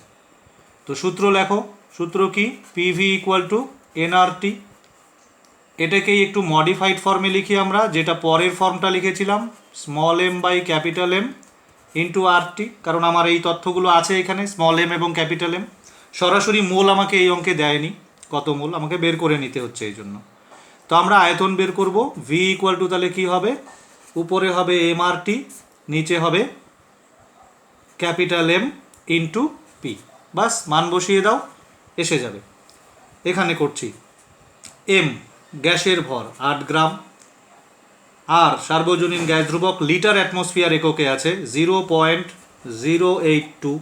তো সূত্র লেখো। সূত্র কি, পিভি ইকুয়াল টু এনআরটি। এটাকেই একটু মডিফাইড ফর্মে লিখি আমরা, যেটা পরের ফর্মটা লিখেছিলাম, small M by capital M into R T, কারণ আমার এই তথ্যগুলো আছে এখানে, স্মল এম এবং ক্যাপিটাল এম। সরাসরি মোল আমাকে এই অঙ্কে দেয়নি, কত মোল আমাকে বের করে নিতে হচ্ছে এই জন্য। তো আমরা আয়তন বের করব, ভি ইকুয়াল টু তাহলে কী হবে, উপরে হবে এমআরটি, নিচে হবে ক্যাপিটাল এম ইন্টু পি, বাস মান বসিয়ে দাও, এসে যাবে। এখানে করছি এম গ্যাসের ভর 8 গ্রাম, আর সার্বজনীন গ্যাস ধ্রুবক লিটার অ্যাটমসফিয়ার এককে আছে 0.082,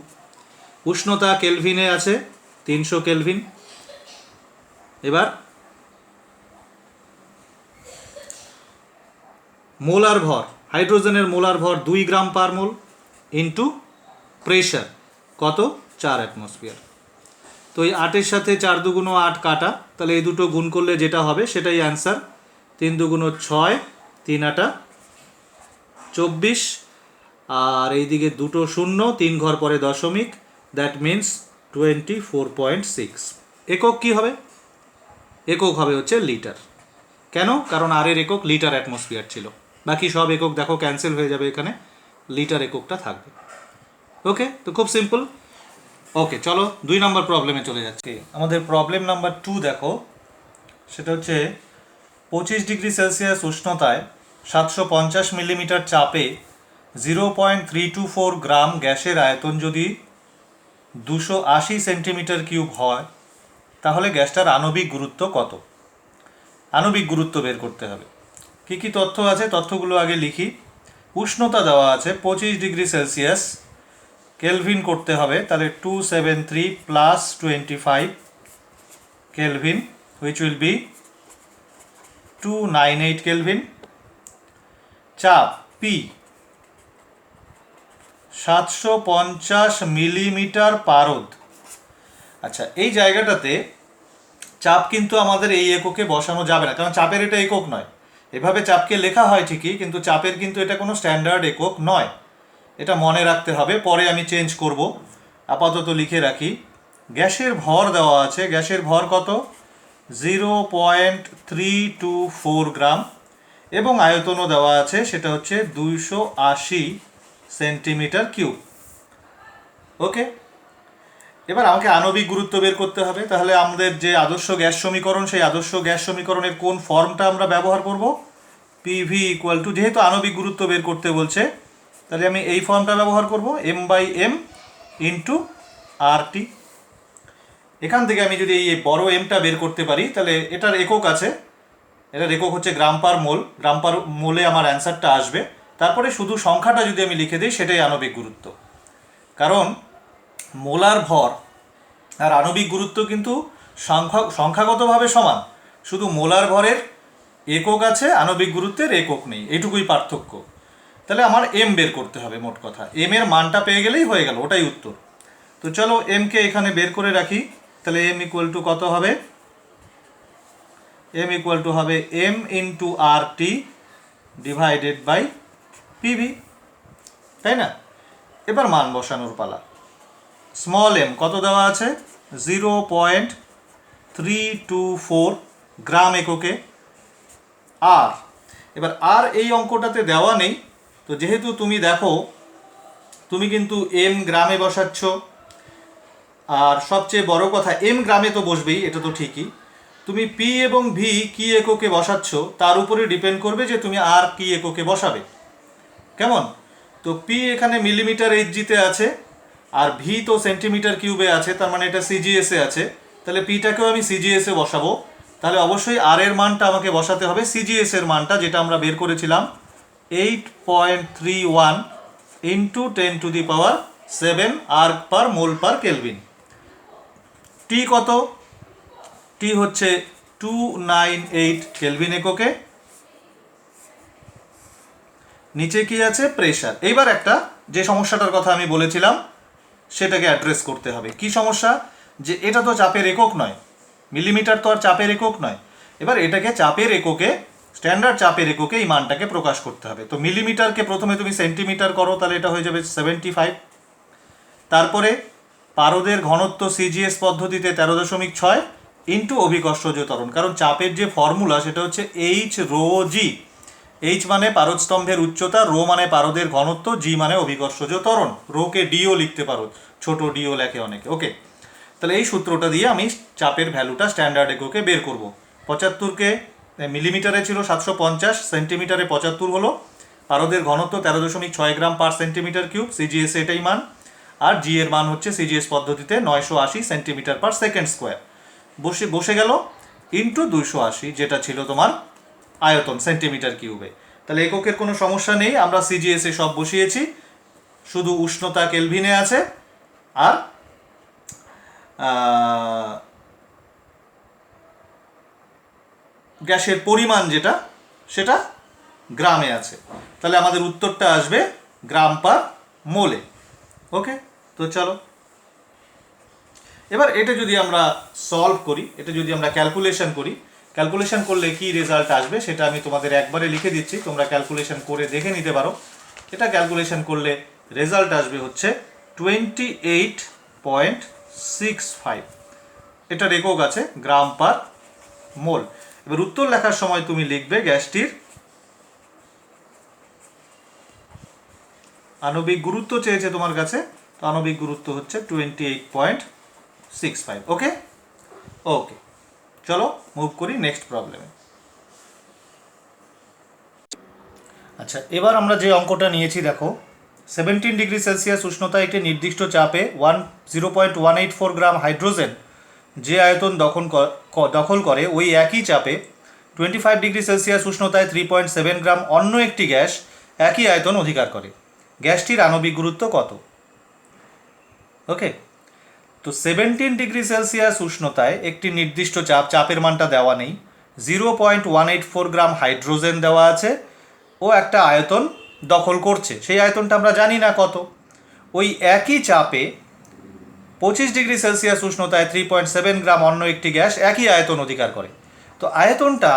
উষ্ণতা কেলভিনে আছে 300 কেলভিন। এবার মোলার ভর, হাইড্রোজেনের মোলার ভর 2 গ্রাম পার মোল ইন্টু প্রেশার কত 4 অ্যাটমসফিয়ার। তো এই 8-এর সাথে 4 দুগুণ 8 কাটা, তাহলে এই দুটো গুণ করলে যেটা হবে সেটাই অ্যান্সার। 3 দুগুণ 6, 3 আটা 24, আর এইদিকে দুটো শূন্য, 3 ঘর পরে দশমিক, দ্যাট মিন্স 24.6। একক কি হবে, একক হবে হচ্ছে লিটার। কেন, কারণ আর এর একক লিটার অ্যাটমসফিয়ার ছিল, বাকি সব একক দেখো ক্যান্সেল হয়ে যাবে, এখানে লিটার এককটা থাকবে। ওকে, তো খুব সিম্পল। ওকে, চলো 2 নম্বর প্রবলেমে চলে যাচ্ছি। আমাদের প্রবলেম নাম্বার 2 দেখো, সেটা হচ্ছে 25 ডিগ্রি সেলসিয়াস উষ্ণতায় 750 মিলিমিটার চাপে 0.324 গ্রাম গ্যাসের আয়তন যদি 280 সেন্টিমিটার কিউব হয়, তাহলে গ্যাসটার আণবিক গুরুত্ব কত। আণবিক গুরুত্ব বের করতে হবে। কী কী তথ্য আছে, তথ্যগুলো আগে লিখি। উষ্ণতা দেওয়া আছে 25 ডিগ্রি সেলসিয়াস, কেলভিন করতে হবে, তাহলে 273 plus 25 kelvin, which will be 298 kelvin. চাপ পি 750 মিলিমিটার পারদ। আচ্ছা, এই জায়গাটাতে চাপ কিন্তু আমাদের এই এককে বসানো যাবে না, কারণ চাপের এটা একক নয়। এভাবে চাপকে লেখা হয় ঠিকই, কিন্তু চাপের কিন্তু এটা কোনো স্ট্যান্ডার্ড একক নয়, এটা মনে রাখতে হবে। পরে আমি চেঞ্জ করব, আপাতত লিখে রাখি। গ্যাসের ভর দেওয়া আছে, গ্যাসের ভর কত? 0.324 গ্রাম, এবং আয়তনও দেওয়া আছে, সেটা হচ্ছে 280 সেন্টিমিটার কিউব। ওকে, এবার আমাকে আণবিক গুরুত্ব বের করতে হবে। তাহলে আমাদের যে আদর্শ গ্যাস সমীকরণ, সেই আদর্শ গ্যাস সমীকরণের কোন ফর্মটা আমরা ব্যবহার করব? পিভি ইকুয়াল টু, যেহেতু আণবিক গুরুত্ব বের করতে বলছে, তাহলে আমি এই ফর্মটা ব্যবহার করব, m/m ইন্টু RT। এখান থেকে আমি যদি এই বড় এমটা বের করতে পারি, তাহলে এটার একক আছে, এটার একক হচ্ছে গ্রাম পার মোল। গ্রাম পার মোলে আমার অ্যান্সারটা আসবে। তারপরে শুধু সংখ্যাটা যদি আমি লিখে দিই, সেটাই আণবিক গুরুত্ব। কারণ মোলার ভর আর আণবিক গুরুত্ব কিন্তু সংখ্যাগতভাবে সমান, শুধু মোলার ভরের একক আছে, আণবিক গুরুত্বের একক নেই, এইটুকুই পার্থক্য। তাহলে আমার এম বের করতে হবে। মোট কথা এম এর মানটা পেয়ে গেলেই হয়ে গেল, ওটাই উত্তর। তো চলো এমকে এখানে বের করে রাখি। তাহলে এম ইকুয়াল টু কত হবে? এম ইকুয়াল টু হবে M into RT divided by P V, তাই না? এবার মান বসানোর পালা। স্মল এম কত দেওয়া আছে? 0.324 গ্রাম এককে। আর এবার আর এই অঙ্কটাতে দেওয়া নেই, তো যেহেতু তুমি দেখো তুমি কিন্তু এম গ্রামে বসাচ্ছ, আর সবচেয়ে বড় কথা এম গ্রামে তো বসবেই, এটা তো ঠিকই। তুমি পি এবং ভি কি এককে বসাচ্ছ তার উপরে ডিপেন্ড করবে যে তুমি আর কি এককে বসাবে। কেমন? তো পি এখানে মিলিমিটার এইচজিতে আছে, আর ভি তো সেন্টিমিটার কিউবে আছে, তার মানে এটা সিজিএসে আছে। তাহলে পিটাকেও আমি সিজিএসে বসাবো। তাহলে অবশ্যই আর এর মানটা আমাকে বসাতে হবে সিজিএস এর মানটা, যেটা আমরা বের করেছিলাম 8.31 ইন্টু 10⁻7 আর পার মোল পার কেলভিন। টি কত? টি হচ্ছে 298 কেলভিন এককে। নিচে কি আছে? প্রেশার। এইবার একটা যে সমস্যাটার কথা আমি বলেছিলাম সেটাকে অ্যাড্রেস করতে হবে। কি সমস্যা? যে এটা তো চাপের একক নয়, মিলিমিটার তো আর চাপের একক নয়। এবার এটাকে চাপের এককে, স্ট্যান্ডার্ড চাপের এককে এই মানটাকে প্রকাশ করতে হবে। তো মিলিমিটারকে প্রথমে তুমি সেন্টিমিটার করো, তাহলে এটা হয়ে যাবে 75। তারপরে পারদের ঘনত্ব সিজিএস পদ্ধতিতে 13.6 ইন্টু অভিকর্ষজ ত্বরণ। কারণ চাপের যে ফর্মুলা সেটা হচ্ছে H ρg। এইচ মানে পারদস্তম্ভের উচ্চতা, রো মানে পারদের ঘনত্ব, জি মানে অভিকর্ষজ ত্বরণ। রোকে ডিও লিখতে পারো, ছোট ডিও লেখে অনেকে। ওকে, তাহলে এই সূত্রটা দিয়ে আমি চাপের ভ্যালুটা স্ট্যান্ডার্ড এককে বের করব। 75কে মিলিমিটারে ছিল 750, সেন্টিমিটারে 75 হলো। পারদের ঘনত্ব 13.6 গ্রাম পার সেন্টিমিটার কিউব, সিজিএস এটাই মান। আর জি এর মান হচ্ছে সিজিএস পদ্ধতিতে 980 সেন্টিমিটার পার সেকেন্ড স্কোয়ার। বসে গেল ইন্টু 280, যেটা ছিল তোমার আয়তন সেন্টিমিটার কিউবে। তাহলে এককের কোনো সমস্যা নেই, আমরা সিজিএসে সব বসিয়েছি, শুধু উষ্ণতা কেলভিনে আছে, আর গ্যাসের পরিমাণ যেটা সেটা গ্রামে আছে। তাহলে আমাদের উত্তরটা আসবে গ্রাম পার মোলে। ওকে, তো চলো এবার এটা যদি আমরা সলভ করি, এটা যদি আমরা ক্যালকুলেশন করি, ক্যালকুলেশন করলে কি রেজাল্ট আসবে সেটা আমি তোমাদের একবারে লিখে দিচ্ছি, তোমরা ক্যালকুলেশন করে দেখে নিতে পারো। এটা ক্যালকুলেশন করলে রেজাল্ট আসবে হচ্ছে 28.65। এটার একক আছে গ্রাম পার মোল। এবার উত্তর লেখার সময় তুমি লিখবে গ্যাসটির আণবিক গুরুত্ব চেয়েছে তোমার কাছে, তো আণবিক গুরুত্ব হচ্ছে 28.65। ওকে ওকে, চলো মুভ করি নেক্সট প্রবলেমে। আচ্ছা, এবার আমরা যে অঙ্কটা নিয়েছি দেখো, 17 ডিগ্রি সেলসিয়াস উষ্ণতায় একটি নির্দিষ্ট চাপে 0.184 গ্রাম হাইড্রোজেন যে আয়তন দখল করে, ওই একই চাপে 25 ডিগ্রি সেলসিয়াস উষ্ণতায় 3.7 গ্রাম অন্য একটি গ্যাস একই আয়তন অধিকার করে। গ্যাসটির আণবিক গুরুত্ব কত? ওকে, তো 17 ডিগ্রি সেলসিয়াস উষ্ণতায় একটি নির্দিষ্ট চাপের মানটা দেওয়া নেই, 0.184 গ্রাম হাইড্রোজেন দেওয়া আছে, ও একটা আয়তন দখল করছে, সেই আয়তনটা আমরা জানি না কত। ওই একই চাপে 25°C উষ্ণতায় 3.7 গ্রাম অন্য একটি গ্যাস একই আয়তন অধিকার করে। তো আয়তনটা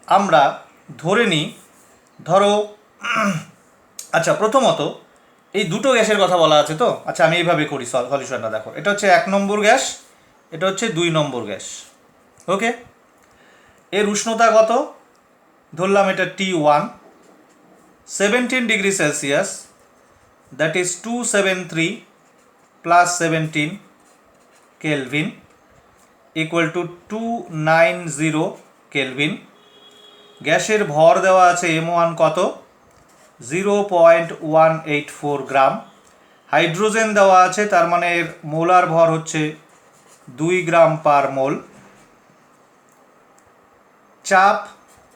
আমরা ধরে নিই, ধরো আচ্ছা প্রথমত এই দুটো গ্যাসের কথা বলা আছে, তো আচ্ছা আমি এইভাবে করি সলিউশনটা। দেখো, এটা হচ্ছে 1 নম্বর গ্যাস, এটা হচ্ছে 2 নম্বর গ্যাস। ওকে, এর উষ্ণতা কত ধরলাম, এটা T1, 17°C, that is 273 plus 17 kelvin equal to 290 kelvin. গ্যাসের ভর দেওয়া আছে M1 কত, 0.184 গ্রাম। হাইড্রোজেন দেওয়া আছে, তার মানে এর মোলার ভর হচ্ছে 2 গ্রাম পার মোল। চাপ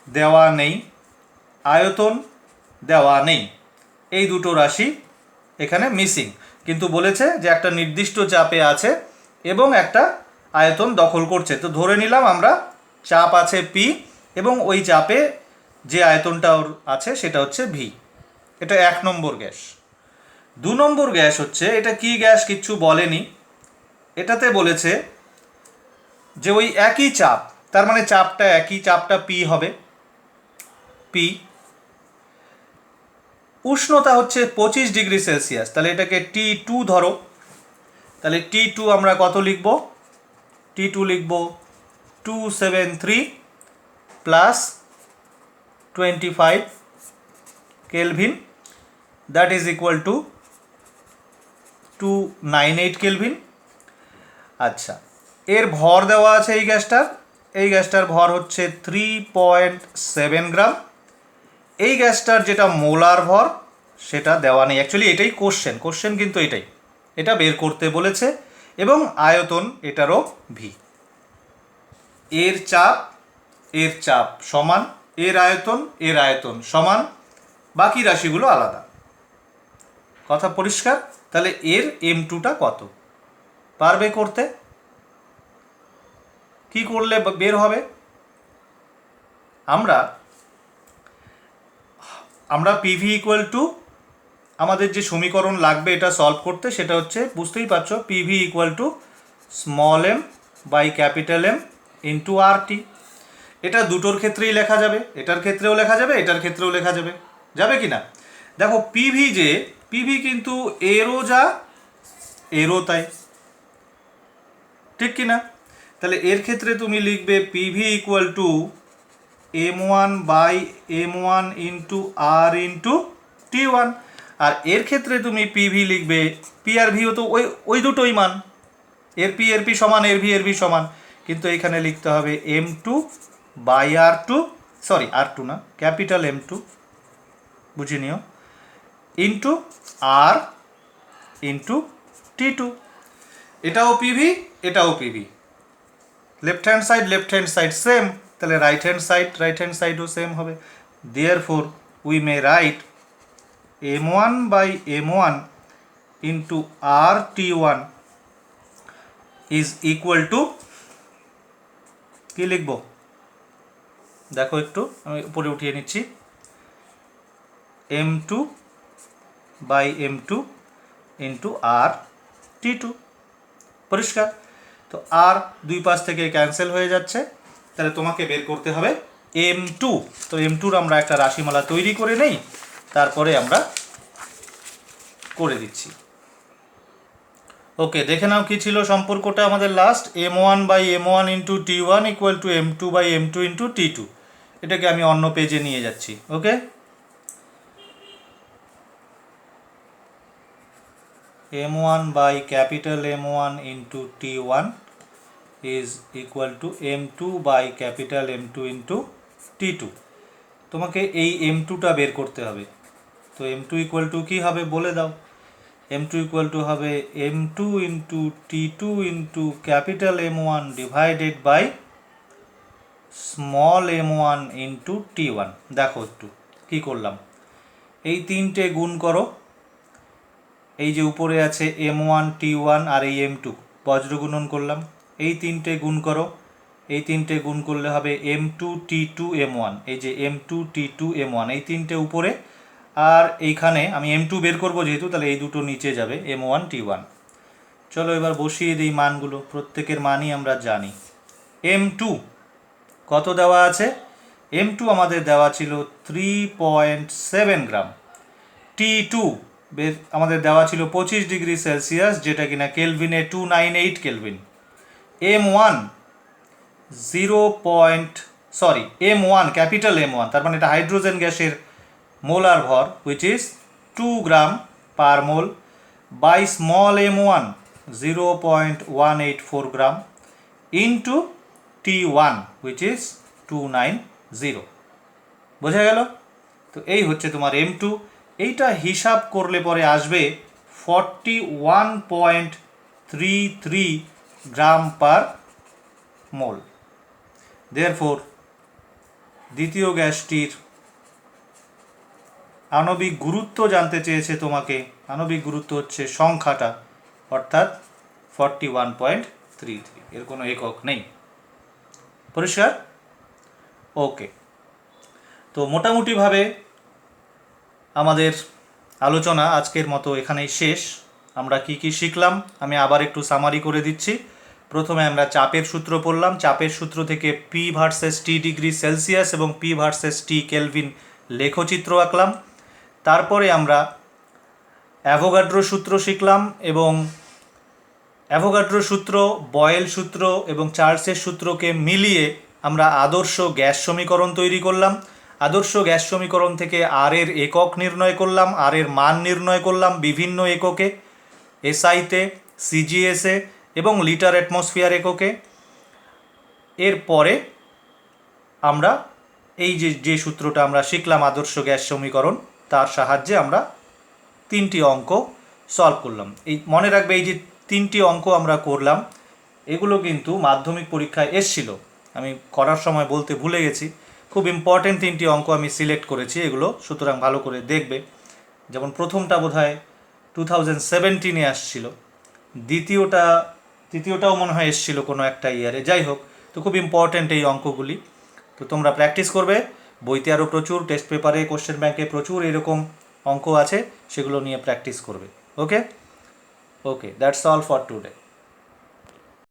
দেওয়া নেই, আয়তন দেওয়া নেই, এই দুটো রাশি এখানে মিসিং, কিন্তু বলেছে যে একটা নির্দিষ্ট চাপে আছে এবং একটা আয়তন দখল করছে। তো ধরে নিলাম আমরা চাপ আছে P এবং ওই চাপে যে আয়তনটা ওর আছে সেটা হচ্ছে V। এটা 1 নম্বর গ্যাস। 2 নম্বর গ্যাস হচ্ছে, এটা কি গ্যাস কিচ্ছু বলেনি, এটাতে বলেছে যে ওই একই চাপ, তার মানে চাপটা একই, চাপটা P হবে, P, উষ্ণতা হচ্ছে 25°C, তাহলে এটাকে T2 ধরো। তাহলে T2 আমরা কত লিখব, T2 লিখব 273 plus 25 kelvin, that is equal to 298 kelvin. আচ্ছা, এর ভর দেওয়া আছে এই গ্যাসটার ভর হচ্ছে 3.7 গ্রাম। এই গ্যাসটার যেটা মোলার ভর সেটা দেওয়া নেই, অ্যাকচুয়ালি এটাই কোশ্চেন কিন্তু এটা বের করতে বলেছে, এবং আয়তন এটারও V। এর চাপ সমান, এর আয়তন সমান, বাকি রাশিগুলো আলাদা। কথা পরিষ্কার? তাহলে এর M2টা কত পারবে করতে? কি করলে বের হবে? আমরা PV ইকুয়াল টু, আমাদের যে সমীকরণ লাগবে এটা সলভ করতে সেটা হচ্ছে, বুঝতেই পারছো, PV equal to small m by capital M into RT। এটা দুটোর ক্ষেত্রেই লেখা যাবে, এটার ক্ষেত্রেও লেখা যাবে, এটার ক্ষেত্রেও লেখা যাবে, যাবে কি না? দেখো PV কিন্তু এরও যা এরও তাই, ঠিক কি না? তাহলে এর ক্ষেত্রে তুমি লিখবে PV equal to M1 by M1 into R into T1। আর এর ক্ষেত্রে তুমি PV লিখবে, P আর V তো ওই দুটোই মান, এর P সমান, এর V সমান, কিন্তু এখানে লিখতে হবে M2 by R2, sorry R2 না, ক্যাপিটাল M2, বুঝে নিও, ইন্টু R ইন্টু T2। এটাও PV, left hand side same, তাহলে রাইট হ্যান্ড সাইডও সেম হবে। Therefore we may write M1 by M1 into RT1 is equal to, কি লিখব দেখো একটু, আমি উপরে উঠিয়ে নিচ্ছি, M2 by M2 into RT2। পরিষ্কার? তো আর দুই পাশ থেকে ক্যান্সেল হয়ে যাচ্ছে, তাহলে তোমাকে বের করতে হবে M2। তো M2-র আমরা একটা রাশিমালা তৈরি করে নেই, তারপরে আমরা করে দিচ্ছি। ওকে, দেখে নাও কি ছিল সম্পর্কটা আমাদের last, M1 by M1 into T1 equal to M2 by M2 into T2। এটাকে আমি অন্য পেজে নিয়ে যাচ্ছি। Okay, M1 by capital M1 into T1 is equal to M2 by capital M2 into T2। তোমাকে এই M2টা বের করতে হবে। তো M2 ইকুয়াল টু কী হবে বলে দাও। M2 ইকুয়াল টু হবে M2 into T2 into capital M1 divided by small m1 into T1। দেখো একটু কী করলাম, এই তিনটে গুণ করো, এই যে উপরে আছে M1 T1 আর এই M2 বজ্রগুণন করলাম, এই তিনটে গুণ করো, এই তিনটে গুণ করলে হবে M2T2M1, এই যে M2T2M1 এই তিনটে উপরে, আর এইখানে আমি M2 বের করবো যেহেতু, তাহলে এই দুটো নিচে যাবে M1T1। চলো এবার বসিয়ে দিই মানগুলো, প্রত্যেকের মানই আমরা জানি। M2 কত দেওয়া আছে? M2 আমাদের দেওয়া ছিল 3.7 গ্রাম। T2 আমাদের দেওয়া ছিল 25°C, যেটা কিনা কেলভিনে 298 kelvin. M1 M1 capital M1, তার মানে এটা হাইড্রোজেন গ্যাসের মোলার ভর, which is 2 gram per mole, by small m1 0.184 gram into T1 which is 290। বোঝা গেল? তো এই হচ্ছে তোমার M2। এইটা হিসাব করলে পরে আসবে 41.33 গ্রাম পার মোল। দেয়ারফোর দ্বিতীয় গ্যাসটির আণবিক গুরুত্ব জানতে চেয়েছে তোমাকে, আণবিক গুরুত্ব হচ্ছে সংখ্যাটা, অর্থাৎ 41.33, এর কোনো একক নেই। পরিষ্কার? ওকে, তো মোটামুটিভাবে আমাদের আলোচনা আজকের মতো এখানেই শেষ। আমরা কি কি শিখলাম আমি আবার একটু সামারি করে দিচ্ছি। প্রথমে আমরা চাপের সূত্র পড়লাম, চাপের সূত্র থেকে P versus T degree Celsius এবং P ভার্সেস T কেলভিন লেখচিত্র আঁকলাম। তারপরে আমরা অ্যাভোগাড্রো সূত্র শিখলাম, এবং অ্যাভোগাড্রো সূত্র, বয়েল সূত্র এবং চার্লসের সূত্রকে মিলিয়ে আমরা আদর্শ গ্যাস সমীকরণ তৈরি করলাম। আদর্শ গ্যাস সমীকরণ থেকে আর এর একক নির্ণয় করলাম, আর এর মান নির্ণয় করলাম বিভিন্ন এককে, এসআইতে, সিজিএসে এবং লিটার অ্যাটমসফিয়ার এককে। এরপরে আমরা এই যে সূত্রটা আমরা শিখলাম আদর্শ গ্যাস সমীকরণ, তার সাহায্যে আমরা 3টি অঙ্ক সলভ করলাম। এই মনে রাখবে, এই যে 3টি অঙ্ক আমরা করলাম এগুলো কিন্তু মাধ্যমিক পরীক্ষায় এসছিল, আমি করার সময় বলতে ভুলে গেছি। খুব ইম্পর্টেন্ট 3টি অঙ্ক আমি সিলেক্ট করেছি এগুলো, সুতরাং ভালো করে দেখবে। যেমন প্রথমটা বোধহয় 2017-এ আসছিল, দ্বিতীয়টাও মনে হয় এসছিল কোনো একটা ইয়ারে, যাই হোক। তো খুব ইম্পর্টেন্ট এই অঙ্কগুলি, তো তোমরা প্র্যাকটিস করবে। বইতে আরও প্রচুর, টেস্ট পেপারে, কোশ্চেন ব্যাংকে প্রচুর এরকম অঙ্ক আছে, সেগুলো নিয়ে প্র্যাকটিস করবে। ওকে, দ্যাটস অল ফর টুডে।